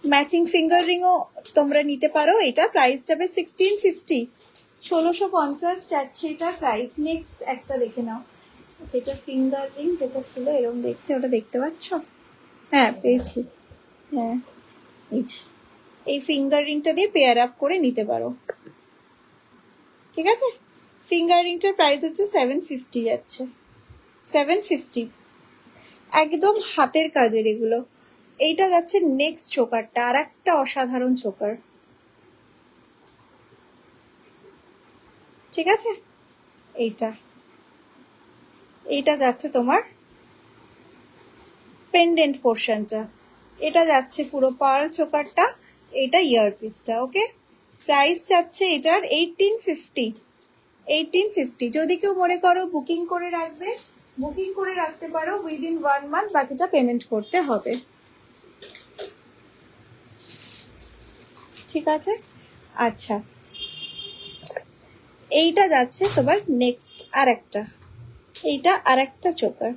ম্যাচিং ফিঙ্গার রিংও তোমরা নিতে পারো। এটা প্রাইস যাবে 1650, 1650 যাচ্ছে এটা প্রাইস। নেক্সট একটা দেখে নাও, যেটা ফিঙ্গার রিং যেটা ছিল এরকম দেখতে, ওটা দেখতে পাচ্ছ? হ্যাঁ পেয়েছি, হ্যাঁ এই ফিঙ্গার রিংটা দিয়ে পেয়ার আপ করে নিতে পারো, ঠিক আছে। ফিঙ্গার রিংটার প্রাইস হচ্ছে 750 যাচ্ছে, 750, একদম হাতের কাজের এগুলো। এইটা যাচ্ছে নেক্সট চোকারটা, আর একটা অসাধারণ চোকার, ঠিক আছে। এইটা যাচ্ছে তোমার পেন্ডেন্ট পোর্শনটা, এটা যাচ্ছে পুরো পার্ল চোকারটা, এটা ইয়ারপিসটা। ওকে, প্রাইস যাচ্ছে এটার 1850, 1850। যদি কেউ মনে করো বুকিং করে রাখবে, বুকিং করে রাখতে পারো, উইদিন 1 মান্থ বাকিটা পেমেন্ট করতে হবে, ঠিক আছে। আচ্ছা, এইটা যাচ্ছে তোমার নেক্সট আর একটা, এইটা আর একটা চোকার,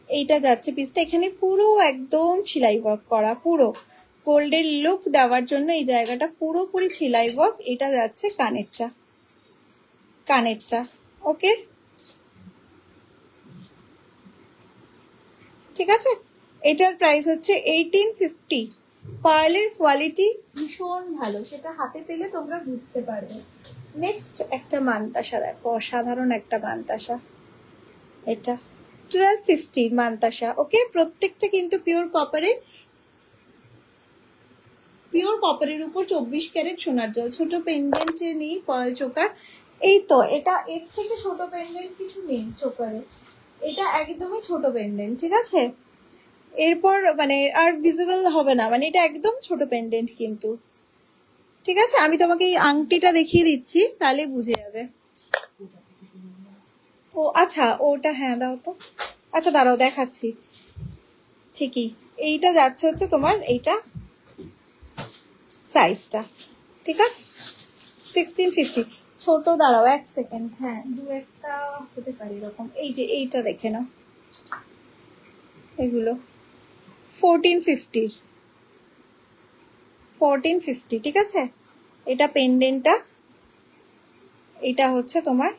এইটা যাচ্ছে পিসটা, এখানে পুরো একদম সেলাই ওয়ার্ক করা, পুরো গোল্ডের লুক দেওয়ার জন্য এই জায়গাটা পুরোপুরি সেলাই ওয়ার্ক। এটা যাচ্ছে কানেরটা। ওকে, ঠিক আছে। এটার প্রাইস হচ্ছে 1850। পার্লের কোয়ালিটি ভীষণ ভালো, সেটা হাতে পেলে তোমরা বুঝতে পারবে। নেক্সট একটা মান্তাসা দেখো, অসাধারণ একটা মান্তাসা, এটা 1250 মান্তাসা। ওকে, প্রত্যেকটা কিন্তু পিওর কপারের উপর 24 ক্যারেট সোনার জল, ছোট পেন্ডেন্ট নেই পার্ল চোকার। এই তো, এটা এর থেকে ছোট পেন্ডেন্ট কিছু নেই চোকারে, এটা একদমই ছোট পেন্ডেন্ট, ঠিক আছে। এরপর মানে আর ভিজিবল হবে না, মানে এটা একদম ছোট পেন্ডেন্ট কিন্তু, ঠিক আছে। আমি তোমাকে এই আংটিটা দেখিয়ে দিচ্ছি, তাহলে বুঝে যাবে। ও আচ্ছা, ওটা হ্যাঁ দাও তো, আচ্ছা দাঁড়াও দেখাচ্ছি, ঠিকই। এইটা যাচ্ছে হচ্ছে তোমার এইটা সাইজটা, ঠিক আছে, 1650। ছোট দাঁড়াও 1 সেকেন্ড, হ্যাঁ দু একটা হতে পারে এরকম। এই যে এইটা দেখে নাও, এগুলো 1450, 1450, ঠিক আছে। এটা পেন্ডেন্টটা, এটা হচ্ছে তোমার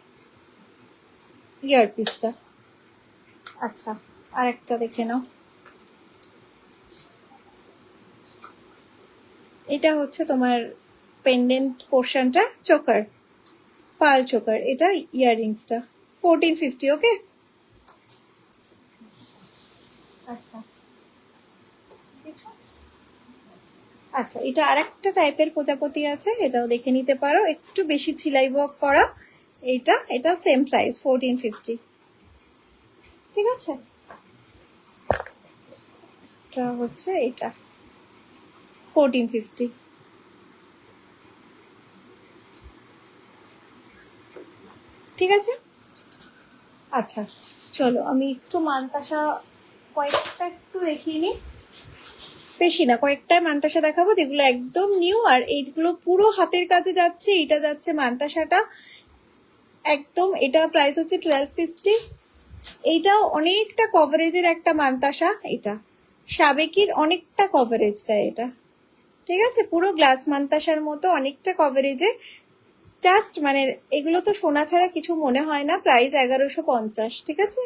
ইয়ারপিসটা। আচ্ছা, আরেকটা দেখে নাও। এটা হচ্ছে তোমার পেন্ডেন্ট পোর্শনটা, চোকার, পাল চোকার। এটা ইয়াররিংসটা 1450, ওকে। আচ্ছা আচ্ছা, এটা আরেকটা টাইপের প্রজাপতি আছে, এটাও দেখে নিতে পারো, একটু বেশি ছিলাই ওয়ার্ক করা। এটা সেম প্রাইস 1450, ঠিক আছে। এটা হচ্ছে এটা 1450, ঠিক আছে। আচ্ছা চলো আমি একটু মানতাসা কয়েকটা একটু দেখিয়ে নিই, বেশি না, কয়েকটাই মানতাসা দেখাবো যেগুলো একদম নিউ, আর এইগুলো পুরো হাতের কাছে যাচ্ছে। এটা যাচ্ছে মানতাসাটা একদম, এটা প্রাইস হচ্ছে 1250। এইটাও অনেকটা কভারেজের একটা মানতাসা, এটা সাবেকির অনেকটা কভারেজ দেয় এটা, ঠিক আছে। পুরো গ্লাস মানতাসার মতো অনেকটা কভারেজে, জাস্ট মানে এগুলো তো সোনা ছাড়া কিছু মনে হয় না। প্রাইস 1150, ঠিক আছে,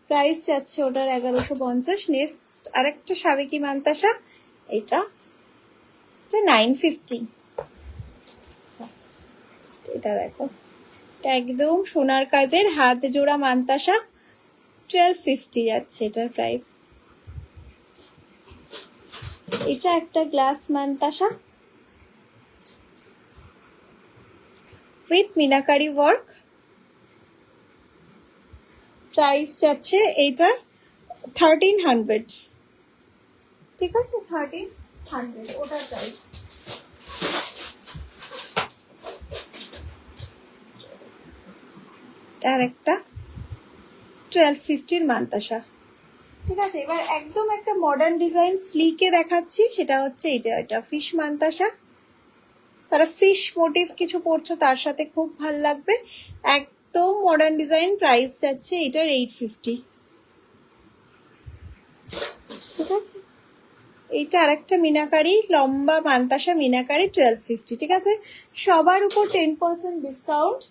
প্রাইস যাচ্ছে ওটার 1150। নেক্সট আরেকটা সাবেকি মানতাসা, এটা 950। আচ্ছা, এটা দেখো, এটা একদম সোনার কাজের হাত জোড়া মানতাসা, 1250 যাচ্ছে এটার প্রাইস। এটা একটা গ্লাস মানতাসা উইথ মিনাকারি ওয়ার্ক, প্রাইস যাচ্ছে এইটার 1300, ঠিক আছে, 1300 ওটার প্রাইস। আর একটা 1250 মানতাসা, ঠিক আছে। এবার একদম একটা মডার্ন ডিজাইন স্লিকে দেখাচ্ছি, সেটা হচ্ছে এটা ফিশ মানতাসা। তারা ফিশ মোটিভ কিছু পরছো তার সাথে খুব ভাল লাগবে, একদম মডার্ন ডিজাইন। প্রাইস যাচ্ছে এটার 850, ঠিক আছে। এইটা আরেকটা মিনাকারি লম্বা মানতাসা মিনাকারি 1250, ঠিক আছে। সবার উপর 10% ডিসকাউন্ট।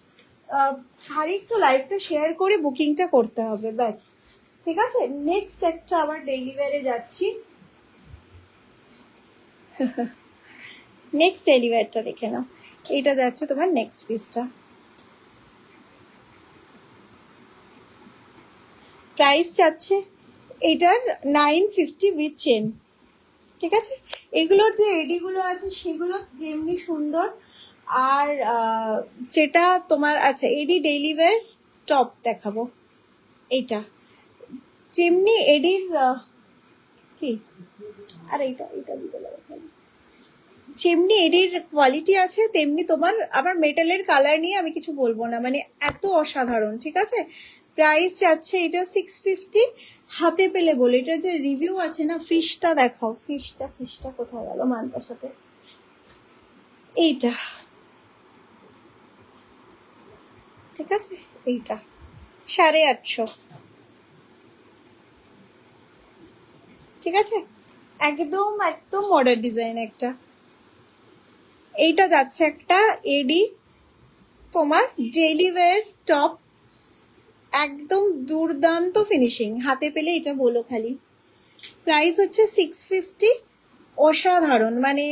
খালি একটু লাইভটা শেয়ার করে বুকিংটা করতে হবে, ব্যাস, ঠিক আছে। নেক্সট একটা আবার ডেইলি ওয়্যারে যাচ্ছি, নেক্সট ডেইলি ওয়্যারটা দেখে নাও। এইটা যাচ্ছে তোমার নেক্সট পিসটা, প্রাইস যাচ্ছে এটার 950 উইথ চেন, ঠিক আছে। এগুলোর যে এডিগুলো আছে সেগুলো যেমনি সুন্দর, আর যেটা তোমার আচ্ছা এডি ডেইলি ওয়্যার টপ দেখাবো, এইটা যেমনি এডির কি, আর এইটা দিতে যেমনি এডির কোয়ালিটি আছে তেমনি তোমার আবার মেটালের কালার নিয়ে আমি কিছু বলবো না, মানে এত অসাধারণ, ঠিক আছে। প্রাইস যাচ্ছে এটা 650, হাতে পেলে বলে। এটার যে রিভিউ আছে না, ফিশটা দেখাও, ফিশটা কোথায় গেল মানতার সাথে, এইটা, ঠিক আছে, এইটা 850, ঠিক আছে, একদম মডার্ন ডিজাইন একটা। এইটা যাচ্ছে একটা এডি তোমার ডেইলি ওয়্যার টপ, একদম দুর্দান্ত ফিনিশিং, হাতে পেলে এটা বলো খালি। প্রাইস হচ্ছে 650, অসাধারণ, মানে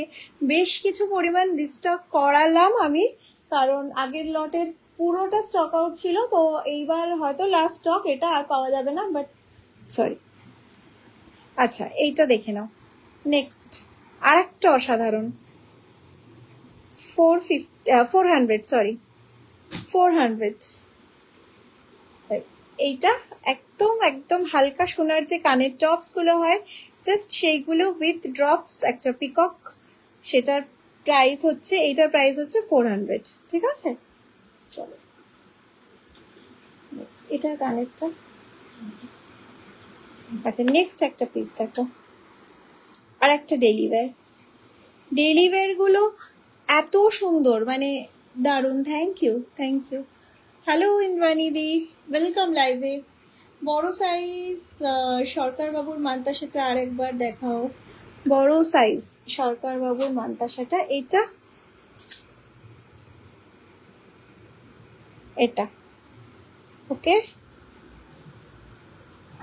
বেশ কিছু পরিমাণ রিস্টক করালাম আমি, কারণ আগের লটের পুরোটা স্টক আউট ছিল, তো এইবার হয়তো লাস্ট স্টক, এটা আর পাওয়া যাবে না, বাট সরি। আচ্ছা এইটা দেখে নাও, নেক্সট আর একটা অসাধারণ 400, সরি 400। এইটা একদম হালকা সোনার যে কানের টপস গুলো হয়, জাস্ট সেইগুলো উইথ ড্রপস, একটা পিকক, সেটার প্রাইস হচ্ছে, এইটার প্রাইস হচ্ছে 400, ঠিক আছে। চলো এটার কানেরটা, আচ্ছা নেক্সট একটা পিস দেখো, আর একটা ডেইলি ওয়্যার গুলো এত সুন্দর, মানে দারুণ। থ্যাংক ইউ হ্যালো ইন্দ্রাণী দি, ওয়েলকাম লাইভে। বড় সাইজ সরকার বাবুর মানতা সেটা আরেকবার দেখাও। বড় সাইজ সরকার বাবুর মানতাসাটা। এটা এটা ওকে,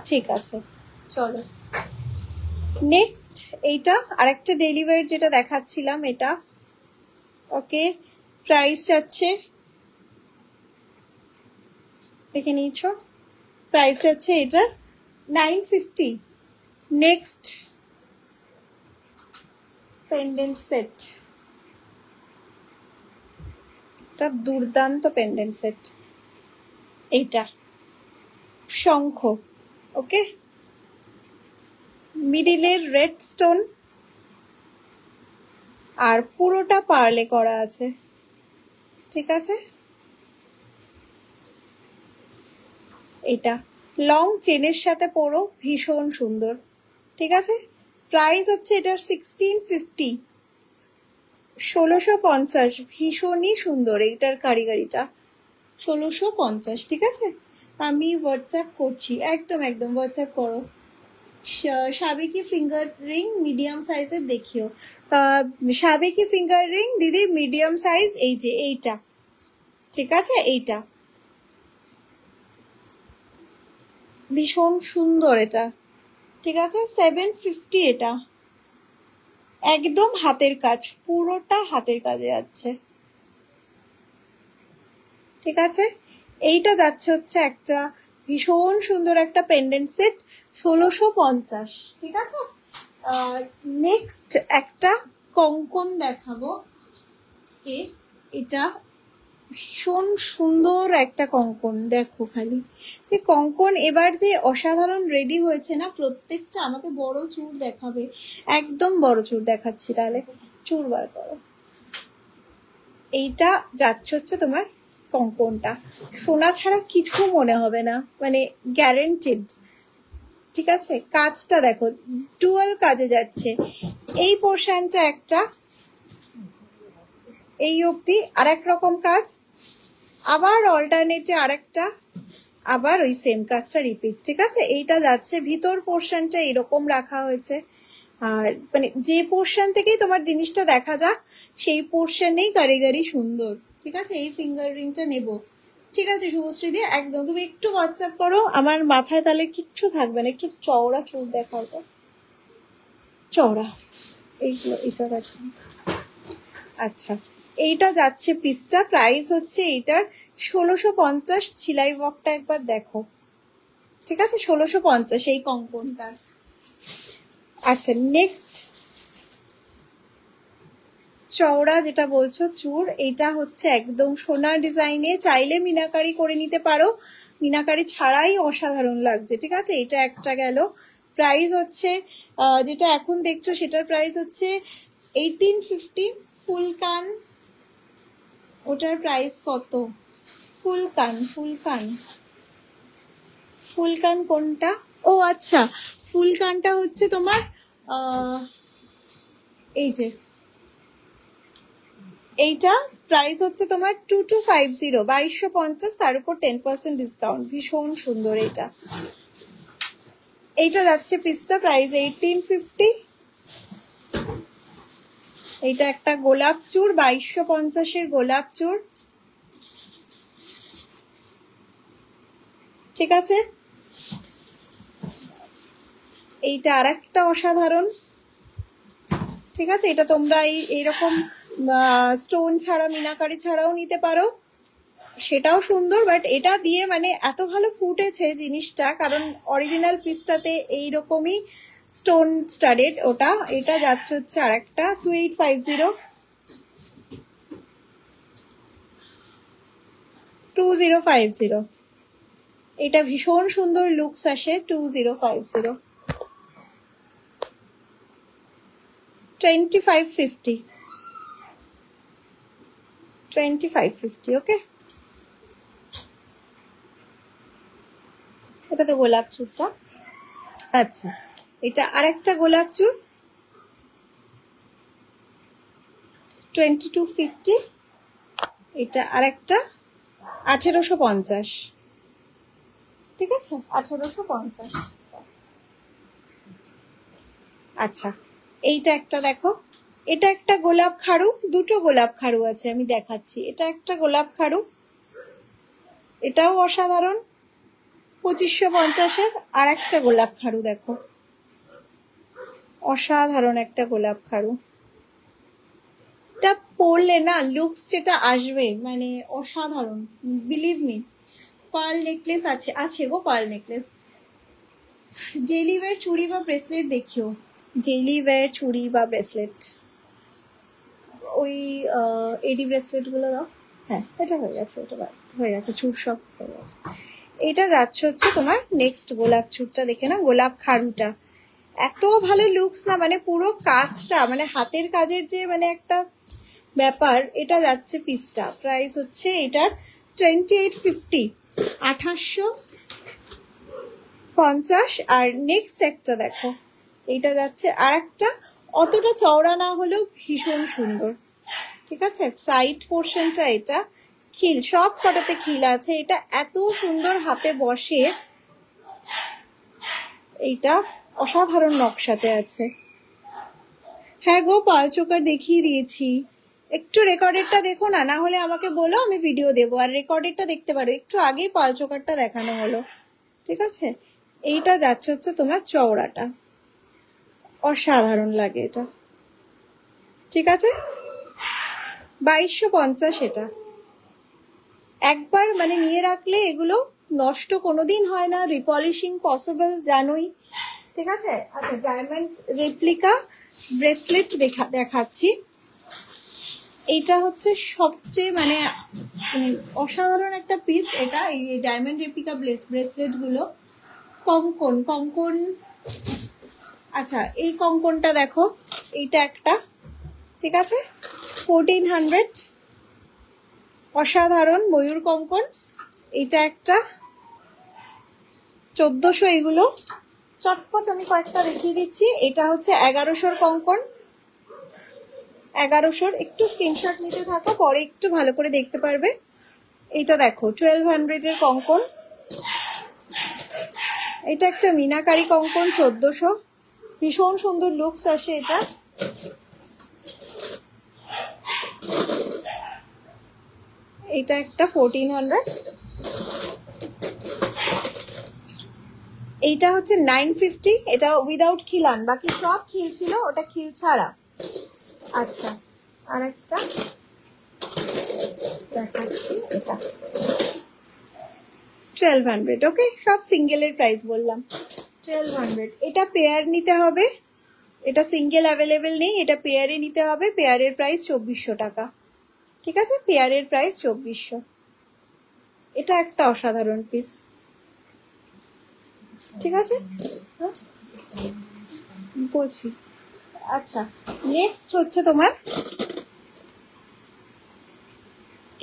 ঠিক আছে চলো নেক্সট। এইটা আরেকটা ডেলিভারি যেটা দেখাচ্ছিলাম, এটা ওকে। প্রাইস যাচ্ছে, দেখে নিয়েছ, প্রাইস আছে এটার 950। নেক্সট পেন্ডেন্ট সেট, এটা দুর্দান্ত পেন্ডেন্ট সেট। এইটা শঙ্খ, ওকে, মিডিলের রেড স্টোন আর পুরোটা পার্লে করা আছে, ঠিক আছে। এটা লং চেনের সাথে পরো, ভীষণ সুন্দর, ঠিক আছে। প্রাইস হচ্ছে এটার 1650, 1650, ভীষণই সুন্দর এইটার কারিগরিটা, 1650, ঠিক আছে। আমি হোয়াটসঅ্যাপ করছি, একদম একদম হোয়াটসঅ্যাপ করো। সাবেকি ফিঙ্গার রিং মিডিয়াম সাইজের দেখিও, সাবেকি ফিঙ্গার রিং দিদি মিডিয়াম সাইজ, এই যে এইটা, ঠিক আছে। এইটা ভীষণ সুন্দর, এটা ঠিক আছে, 750। এটা একদম হাতের কাজ, পুরোটা হাতের কাজে যাচ্ছে, ঠিক আছে। এইটা যাচ্ছে হচ্ছে একটা ভীষণ সুন্দর একটা পেন্ডেন্ট সেট, 1650, ঠিক আছে। নেক্সট একটা কঙ্কন দেখাবো, এটা ভীষণ সুন্দর একটা কঙ্কন, দেখো খালি যে কঙ্কন এবার যে অসাধারণ রেডি হয়েছে না প্রত্যেকটা। আমাকে বড় চূড় দেখাবে, একদম বড় চূড় দেখাচ্ছি, তাহলে চূড় বার করো। এইটা যাচ্ছে হচ্ছে তোমার কঙ্কনটা, সোনা ছাড়া কিছু মনে হবে না, মানে গ্যারেন্টেড, ঠিক আছে। কাজটা দেখো, ডুয়াল কাজে যাচ্ছে। এই পোর্শনটা একটা, এই অবধি আর এক রকম কাজ, আবার অল্টারনেটে আরেকটা, আবার ওই সেম কাজটা রিপিট, ঠিক আছে। এইটা যাচ্ছে, ভিতর পোর্শনটা এরকম রাখা হয়েছে, আর মানে যে পোর্শন থেকেই তোমার জিনিসটা দেখা যাক সেই পোর্শনেই কারিগরি সুন্দর, ঠিক আছে। এই ফিঙ্গার রিংটা নেব, ঠিক আছে শুভশ্রী দিয়ে, একদম তুমি একটু হোয়াটসঅ্যাপ করো, আমার মাথায় তাহলে কিচ্ছু থাকবে না। একটু চওড়া চুল দেখাও তো, চওড়া এইগুলো, এটা দেখো। আচ্ছা, এইটা যাচ্ছে পিসটা, প্রাইস হচ্ছে এইটার 1650, সেলাই ওয়ার্কটা একবার দেখো, ঠিক আছে, 1650 এই কঙ্কনটার। আচ্ছা নেক্সট চওড়া যেটা বলছো চূড়, এটা হচ্ছে একদম সোনা ডিজাইনে, চাইলে মিনাকারি করে নিতে পারো, মিনাকারি ছাড়াই অসাধারণ লাগছে, ঠিক আছে। এটা একটা গেল। প্রাইস হচ্ছে যেটা এখন দেখছো সেটার প্রাইস হচ্ছে 1850। ফুল কান, ওটার প্রাইস কত? ফুল কান, ফুল কান, ফুল কান কোনটা? ও আচ্ছা, ফুল কানটা হচ্ছে তোমার এই যে এইটা প্রাইস হচ্ছে তোমার 2250, 2250, তার উপর 10% ডিসকাউন্ট, ভীষণ সুন্দর। এইটা যাচ্ছে পিসটা প্রাইস 1850। এইটা একটা গোলাপ চূড়, 2250 গোলাপ চূড়, ঠিক আছে। এইটা আর একটা অসাধারণ, ঠিক আছে। এটা তোমরা এইরকম স্টোন ছাড়া মিনাকারি ছাড়াও নিতে পারো, সেটাও সুন্দর, বাট এটা দিয়ে মানে এত ভালো ফুটেছে জিনিসটা, কারণ অরিজিনাল পিসটাতে এইরকমই স্টোন স্টাডেড ওটা। এটা যাচ্ছে হচ্ছে আর একটা 2850, 2050। এটা ভীষণ সুন্দর লুকস আসে, 2050, 2550, 2550, ওকে। এটা তো গোলাপ চূড়টা। আচ্ছা, এটা আরেকটা গোলাপ চূড়, 2250। এটা আরেকটা 1850, ঠিক আছে, 1850। আচ্ছা, এইটা একটা দেখো, এটা একটা গোলাপ খাড়ু, দুটো গোলাপ খাড়ু আছে আমি দেখাচ্ছি। এটা একটা গোলাপ খাড়ু, এটাও অসাধারণ, 2550-এর। আর একটা গোলাপ খাড়ু দেখো, অসাধারণ একটা গোলাপ খাড়ু। এটা পরলে না লুকস যেটা আসবে মানে অসাধারণ, বিলিভ মি। পার্ল নেকলেস আছে, আছে গো পার্ল নেকলেস। জেলি ওয়্যার চুড়ি বা ব্রেসলেট দেখিও, জেলি ওয়্যার চুড়ি বা ব্রেসলেট, ওই এডি ব্রেসলেট গুলো দাও। হ্যাঁ এটা হয়ে গেছে, ওটা হয়ে গেছে, চুর সব হয়ে গেছে। এটা যাচ্ছে হচ্ছে তোমার নেক্সট গোলাপ চুরটা দেখে না, গোলাপ খাড়ুটা এত ভালো লুকস না, মানে পুরো কাজটা মানে হাতের কাজের যে মানে একটা ব্যাপার। এটা যাচ্ছে পিসটা, প্রাইস হচ্ছে এটার 2850, 2850। আর নেক্সট একটা দেখো, এইটা যাচ্ছে আর একটা, অতটা চওড়া না হলেও ভীষণ সুন্দর, ঠিক আছে। সাইড পোর্শনটা এটা খিল, সব কটাতে খিল আছে। এটা এত সুন্দর হাতে বসে, এইটা অসাধারণ নকশাতে আছে। হ্যাঁ গো পাল চোকার দেখিয়ে দিয়েছি, একটু রেকর্ডেরটা দেখো না, না হলে আমাকে বলো আমি ভিডিও দেবো। আর রেকর্ডেরটা দেখতে পারো, একটু আগেই পাল চোকারটা দেখানো হলো, ঠিক আছে। এইটা যাচ্ছে হচ্ছে তোমার চওড়াটা, অসাধারণ লাগে এটা, ঠিক আছে। 2250 এটা। একবার মানে নিয়ে রাখলে এগুলো নষ্ট কোনোদিন হয় না, রিপলিশিং পসিবল জানোই, ঠিক আছে। আচ্ছা ডায়মন্ড রেপ্লিকা ব্রেসলেট দেখাচ্ছি। এইটা হচ্ছে সবচেয়ে মানে অসাধারণ একটা পিস এটা, এই ডায়মন্ড রেপ্লিকা ব্রেসলেট গুলো। কঙ্কন, কঙ্কন, আচ্ছা এই কঙ্কনটা দেখো, এইটা একটা, ঠিক আছে, 1400, অসাধারণ ময়ূর কঙ্কন। এটা একটা 1400। এগুলো চটপট আমি কয়েকটা দেখিয়ে দিচ্ছি। এটা হচ্ছে 1100 কঙ্কন, 1100। একটু স্ক্রিনশট নিতে থাকো, পরে একটু ভালো করে দেখতে পারবে। এটা দেখো 1200 কঙ্কন। এটা একটা মিনাকারি কঙ্কন, 1400, ভীষণ সুন্দর লুকস আসে এটা। এটা একটা 1400। এইটা হচ্ছে 950, এটা উইদাউট খিলান, বাকি সব খিল ছিল, ওটা খিল ছাড়া। আচ্ছা আর একটা দেখাচ্ছি, এটা 1200। ওকে, সব সিঙ্গেলের প্রাইস বললাম, 1200। এটা পেয়ার নিতে হবে, এটা সিঙ্গেল অ্যাভেলেবেল নেই, এটা পেয়ারে নিতে হবে। পেয়ারের প্রাইস 2400 টাকা, ঠিক আছে, পেয়ারের প্রাইস 2400। এটা একটা অসাধারণ পিস, ঠিক আছে, বলছি। আচ্ছা নেক্সট হচ্ছে তোমার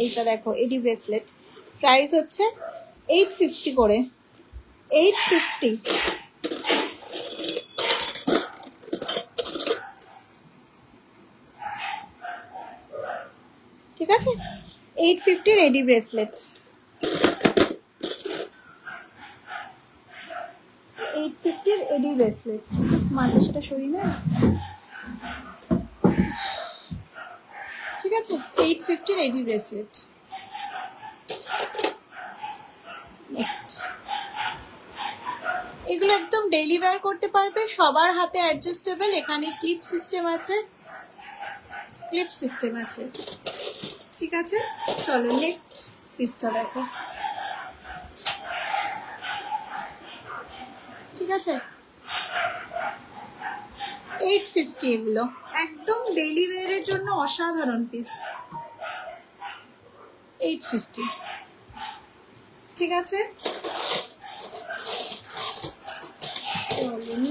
এইটা দেখো, এডি ব্রেসলেট, প্রাইস হচ্ছে 850 করে, 850। ঠিক আছে, 850 এডি ব্রেসলেট, 850 এডি ব্রেসলেট। মানে সেটা সরি না, ঠিক আছে, 850 এডি ব্রেসলেট। নেক্সট এগুলো একদম ডেইলি ওয়্যার করতে পারবে, সবার হাতে অ্যাডজাস্টেবল। এখানে ক্লিপ সিস্টেম আছে, ক্লিপ সিস্টেম আছে, ঠিক আছে। চলো নেক্সট পিসটা দেখো, ঠিক আছে, 850। এগুলো একদম ডেইলি ওয়্যারের জন্য অসাধারণ পিস, 850, ঠিক আছে।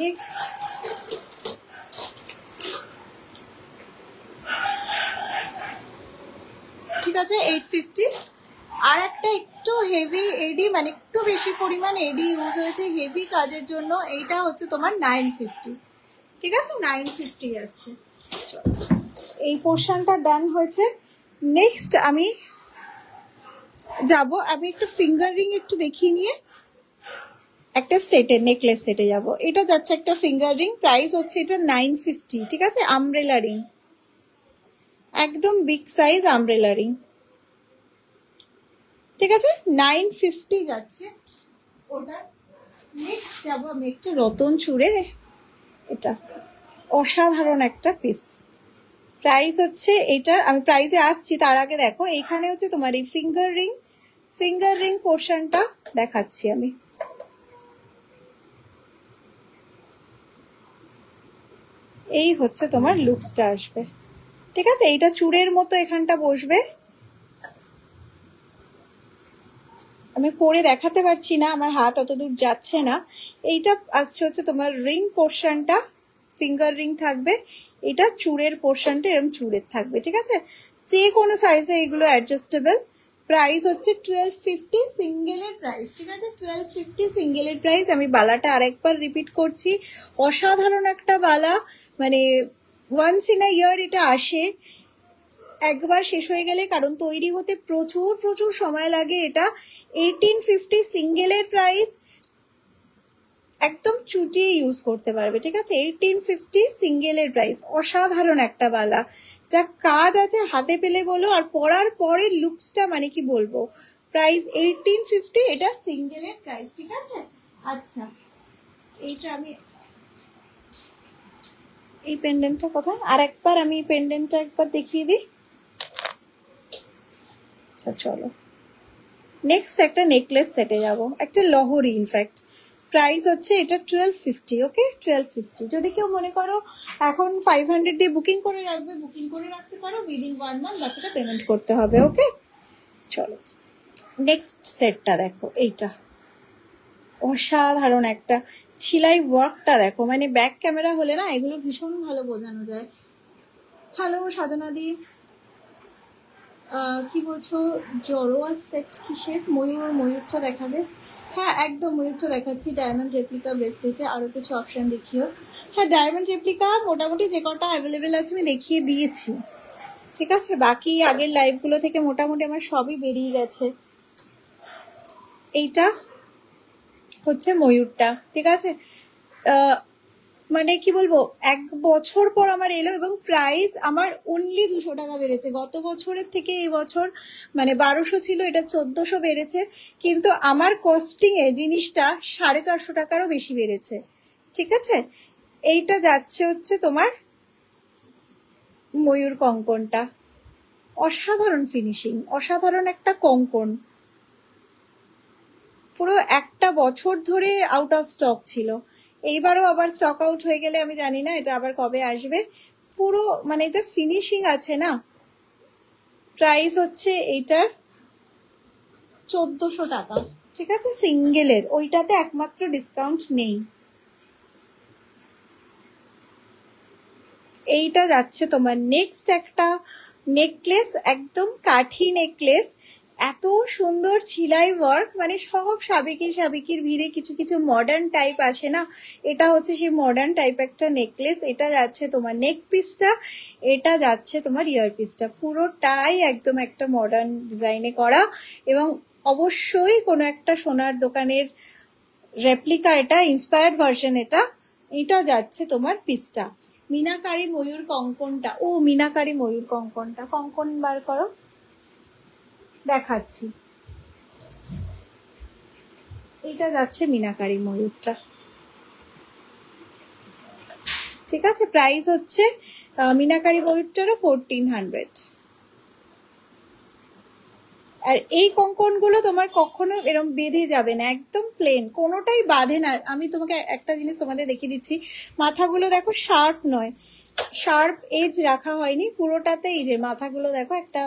নেক্সট ঠিক আছে, 850। আর একটা একটু হেভি এডি, মানে একটু বেশি পরিমাণ এডি ইউজ হয়েছে হেভি কাজের জন্য, এইটা হচ্ছে তোমার 950, ঠিক আছে, 950 আছে। এই পোর্শনটা ডান হয়েছে। নেক্সট আমি যাব, আমি একটু ফিঙ্গার রিং একটু দেখিয়ে নিয়ে একটা সেটে, নেকলেস সেটে যাব। এটা যাচ্ছে একটা ফিঙ্গার রিং, প্রাইস হচ্ছে এটা 950, ঠিক আছে? আমব্রেলা রিং, একদম বিগ সাইজ আমব্রেলা রিং, ঠিক আছে? 950 যাচ্ছে ওটা। নেক্সট যাবো আমি একটা রতন চূড়ে, এটা অসাধারণ একটা পিস। প্রাইস হচ্ছে এটার, আমি প্রাইসে আসছি তার আগে দেখো এখানে হচ্ছে তোমার এই ফিঙ্গার রিং পোর্শনটা দেখাচ্ছি আমি। এই হচ্ছে তোমার লুকসটা আসবে, ঠিক আছে? এইটা চূড়ের মতো এখানটা বসবে। আমি পরে দেখাতে পারছি না, আমার হাত অত দূর যাচ্ছে না। এইটা আসছে হচ্ছে তোমার রিং পোর্শনটা, ফিঙ্গার রিং থাকবে। এটা চূড়ের পোর্শনটা এরকম চূড়ের থাকবে, ঠিক আছে? যে কোনো সাইজে এগুলো অ্যাডজাস্টেবল। প্রাইস হচ্ছে 1250 সিঙ্গেলের প্রাইস, ঠিক আছে? 1250 সিঙ্গেলের প্রাইস। আমি বালাটা আরেকবার রিপিট করছি, অসাধারণ একটা বালা, মানে ওয়ান্স ইন আ ইয়ার এটা আসে, একবার শেষ হয়ে গেলে, কারণ তৈরি হতে প্রচুর সময় লাগে। এটা 1850 সিঙ্গেলের প্রাইস, একদম চুটিয়ে ইউজ করতে পারবে, ঠিক আছে? 1850 সিঙ্গেলের প্রাইস। অসাধারণ একটা বালা, যা কাজ আছে হাতে পেলে বলো, আর পরার পরে লুকসটা মানে কি বলবো। প্রাইস 1850, এটা সিঙ্গেলের প্রাইস, ঠিক আছে? আচ্ছা, এইটা আমি, এই পেন্ডেন্টটা কোথায়, আর একবার আমি এই পেন্ডেন্টটা একবার দেখিয়ে দিই। আচ্ছা চলো, নেক্সট একটা নেকলেস সেটে যাব, একটা লহরি। ইনফ্যাক্ট প্রাইস হচ্ছে এটা 1250, ওকে? 1250। যদি কেউ মনে করো এখন 500 দিয়ে বুকিং করে রাখবে, বুকিং করে রাখতে পারো, উইদিন 1 মান্থ বাকিটা পেমেন্ট করতে হবে, ওকে? চলো নেক্সট সেটটা দেখো, এইটা অসাধারণ একটা ছিলাই ওয়ার্কটা দেখো, মানে ব্যাক ক্যামেরা হলে না এগুলো ভীষণ ভালো বোঝানো যায়। হ্যালো সাধনাদি, কি বলছো? জড়োয়া সেট কিসের? ময়ূরটা দেখাবে? হ্যাঁ একদম ময়ূরটা দেখাচ্ছি। ডায়মন্ড রেপ্লিকা ব্রেসলেটে আরো কিছু অপশন দেখিও। হ্যাঁ ডায়মন্ড রেপ্লিকা মোটামুটি যে কটা অ্যাভেলেবেল আছে আমি দেখিয়ে দিয়েছি, ঠিক আছে? বাকি আগের লাইভগুলো থেকে মোটামুটি আমার সবই বেরিয়ে গেছে। এইটা হচ্ছে ময়ূরটা, ঠিক আছে? মানে কি বলবো, 1 বছর পর আমার এলো, এবং প্রাইস আমার অনলি 200 টাকা বেড়েছে। গত বছরের থেকে এই বছর মানে 1200 ছিল, এটা 1400 বেড়েছে, কিন্তু আমার কস্টিং এ জিনিসটা 450 টাকারও বেশি বেড়েছে, ঠিক আছে? এইটা যাচ্ছে হচ্ছে তোমার ময়ূর কঙ্কনটা, অসাধারণ ফিনিশিং, অসাধারণ একটা কঙ্কন। পুরো 1 বছর ধরে আউট অফ স্টক ছিল, এইবারও আবার স্টক আউট হয়ে গেলে আমি জানি না এটা আবার কবে আসবে। পুরো মানে যে ফিনিশিং আছে না। প্রাইস হচ্ছে এইটার 1400 টাকা, ঠিক আছে? সিঙ্গেলের, ওইটাতে একমাত্র ডিসকাউন্ট নেই। এইটা যাচ্ছে তোমার নেক্সট একটা নেকলেস, একদম কাঠি নেকলেস, এত সুন্দর ছিলাই ওয়ার্ক, মানে সব সাবেকির ভিড়ে কিছু মডার্ন টাইপ আসে না, এটা হচ্ছে সেই মডার্ন টাইপ একটা নেকলেস। এটা যাচ্ছে তোমার নেক পিসটা, এটা যাচ্ছে তোমার ইয়ার পিসটা, পুরোটাই একদম একটা মডার্ন ডিজাইনে করা, এবং অবশ্যই কোনো একটা সোনার দোকানের রেপ্লিকা, এটা ইন্সপায়ার্ড ভার্সন। এটা যাচ্ছে তোমার পিসটা। মিনাকারি ময়ূর কঙ্কনটা, ও মিনাকারি ময়ূর কঙ্কনটা, কঙ্কন বার করো দেখাচ্ছি। এটা যাচ্ছে মিনাকারি ময়ূরটা, ঠিক আছে? প্রাইস হচ্ছে মিনাকারি ময়ূরটারও 1400। আর এই কঙ্কনগুলো তোমার কখনো এরকম বেঁধে যাবে না, একদম প্লেন, কোনোটাই বাঁধে না। আমি তোমাকে একটা জিনিস তোমাদের দেখিয়ে দিচ্ছি, মাথাগুলো দেখো শার্প নয়, শার্প এজ রাখা হয়নি পুরোটাতে। এই যে মাথাগুলো দেখো একটা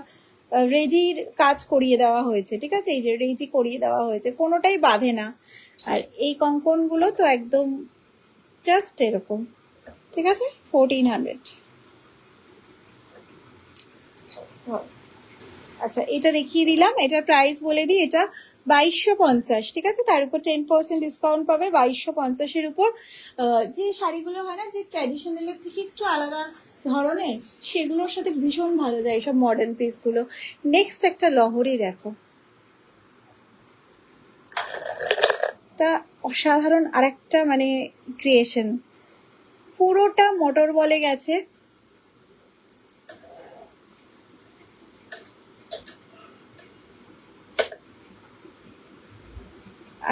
রেজির কাজ করিয়ে দেওয়া হয়েছে, ঠিক আছে? এই যে রেজি করিয়ে দেওয়া হয়েছে, কোনোটাই বাঁধে না। আর এই কঙ্কনগুলো তো একদম জাস্ট এরকম, ঠিক আছে? 1400। আচ্ছা এটা দেখিয়ে দিলাম, এটার প্রাইস বলে দিই, এটা 2250, ঠিক আছে? তার উপর 10% ডিসকাউন্ট পাবে 2250-এর উপর। যে শাড়িগুলো হয় না যে ট্র্যাডিশনালের থেকে একটু আলাদা ধরনের, সেগুলোর সাথে ভীষণ ভালো যায় এইসব মডার্ন পিসগুলো। নেক্সট একটা লহরি দেখো, তা অসাধারণ আরেকটা মানে ক্রিয়েশন, পুরোটা মোটর বলে গেছে।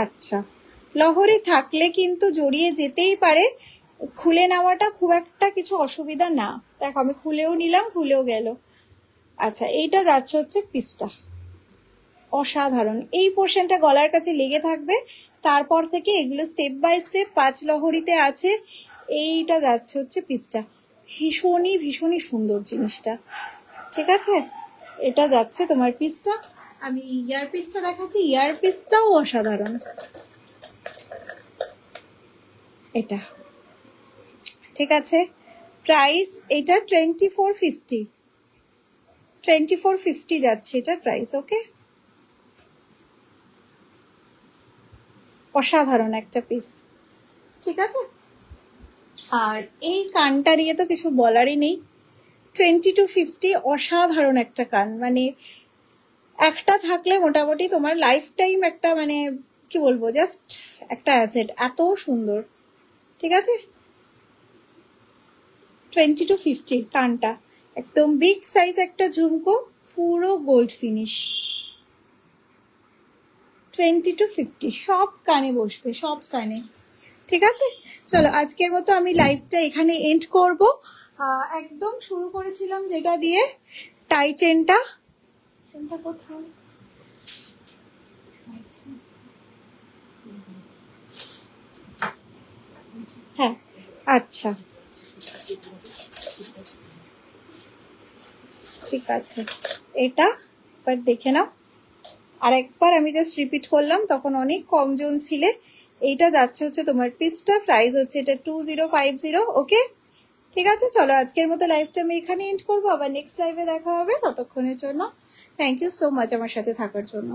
আচ্ছা, লহরি থাকলে কিন্তু জড়িয়ে যেতেই পারে, খুলে নেওয়াটা খুব একটা কিছু অসুবিধা না। দেখো আমি খুলেও নিলাম, খুলেও গেল। আচ্ছা, এইটা যাচ্ছে হচ্ছে পিসটা, অসাধারণ। এই পোর্শনটা গলার কাছে লেগে থাকবে, তারপর থেকে এগুলো স্টেপ বাই স্টেপ 5 লহরিতে আছে। এইটা যাচ্ছে হচ্ছে পিসটা, ভীষণই ভীষণই সুন্দর জিনিসটা। ঠিক আছে, এটা যাচ্ছে তোমার পিসটা। আমি ইয়ার পিসটা দেখাচ্ছি, ইয়ার পিসটাও অসাধারণ। এটা ঠিক আছে, প্রাইস এটা 2450, 2450 যাচ্ছে এটা প্রাইস। ওকে, অসাধারণ একটা পিস। ঠিক আছে, আর এই কানটা নিয়ে তো কিছু বলারই নেই, 2250, অসাধারণ একটা কান। মানে একটা থাকলে মোটামুটি তোমার লাইফ টাইম একটা মানে কি বলবো, জাস্ট একটা অ্যাসেট, এত সুন্দর। ঠিক আছে, 2250 কানটা, একদম বিগ সাইজ একটা ঝুমকো, পুরো গোল্ড ফিনিশ। 2250 সব কানে বসবে, সব কানে। ঠিক আছে, চলো আজকের মতো আমি লাইভটা এখানে এন্ড করব। একদম শুরু করেছিলাম যেটা দিয়ে, টাই চেনটা কোথায়, হ্যাঁ আচ্ছা ঠিক আছে, এটা এবার দেখে নাও। আর একবার আমি জাস্ট রিপিট করলাম, তখন অনেক কম জন ছিলে। এইটা যাচ্ছে হচ্ছে তোমার পিসটা, প্রাইস হচ্ছে এটা 2050। ওকে, ঠিক আছে, চলো আজকের মতো লাইভটা আমি এখানে এন্ড করবো। আবার নেক্সট লাইভে দেখা হবে, ততক্ষণের জন্য থ্যাংক ইউ সো মাচ আমার সাথে থাকার জন্য।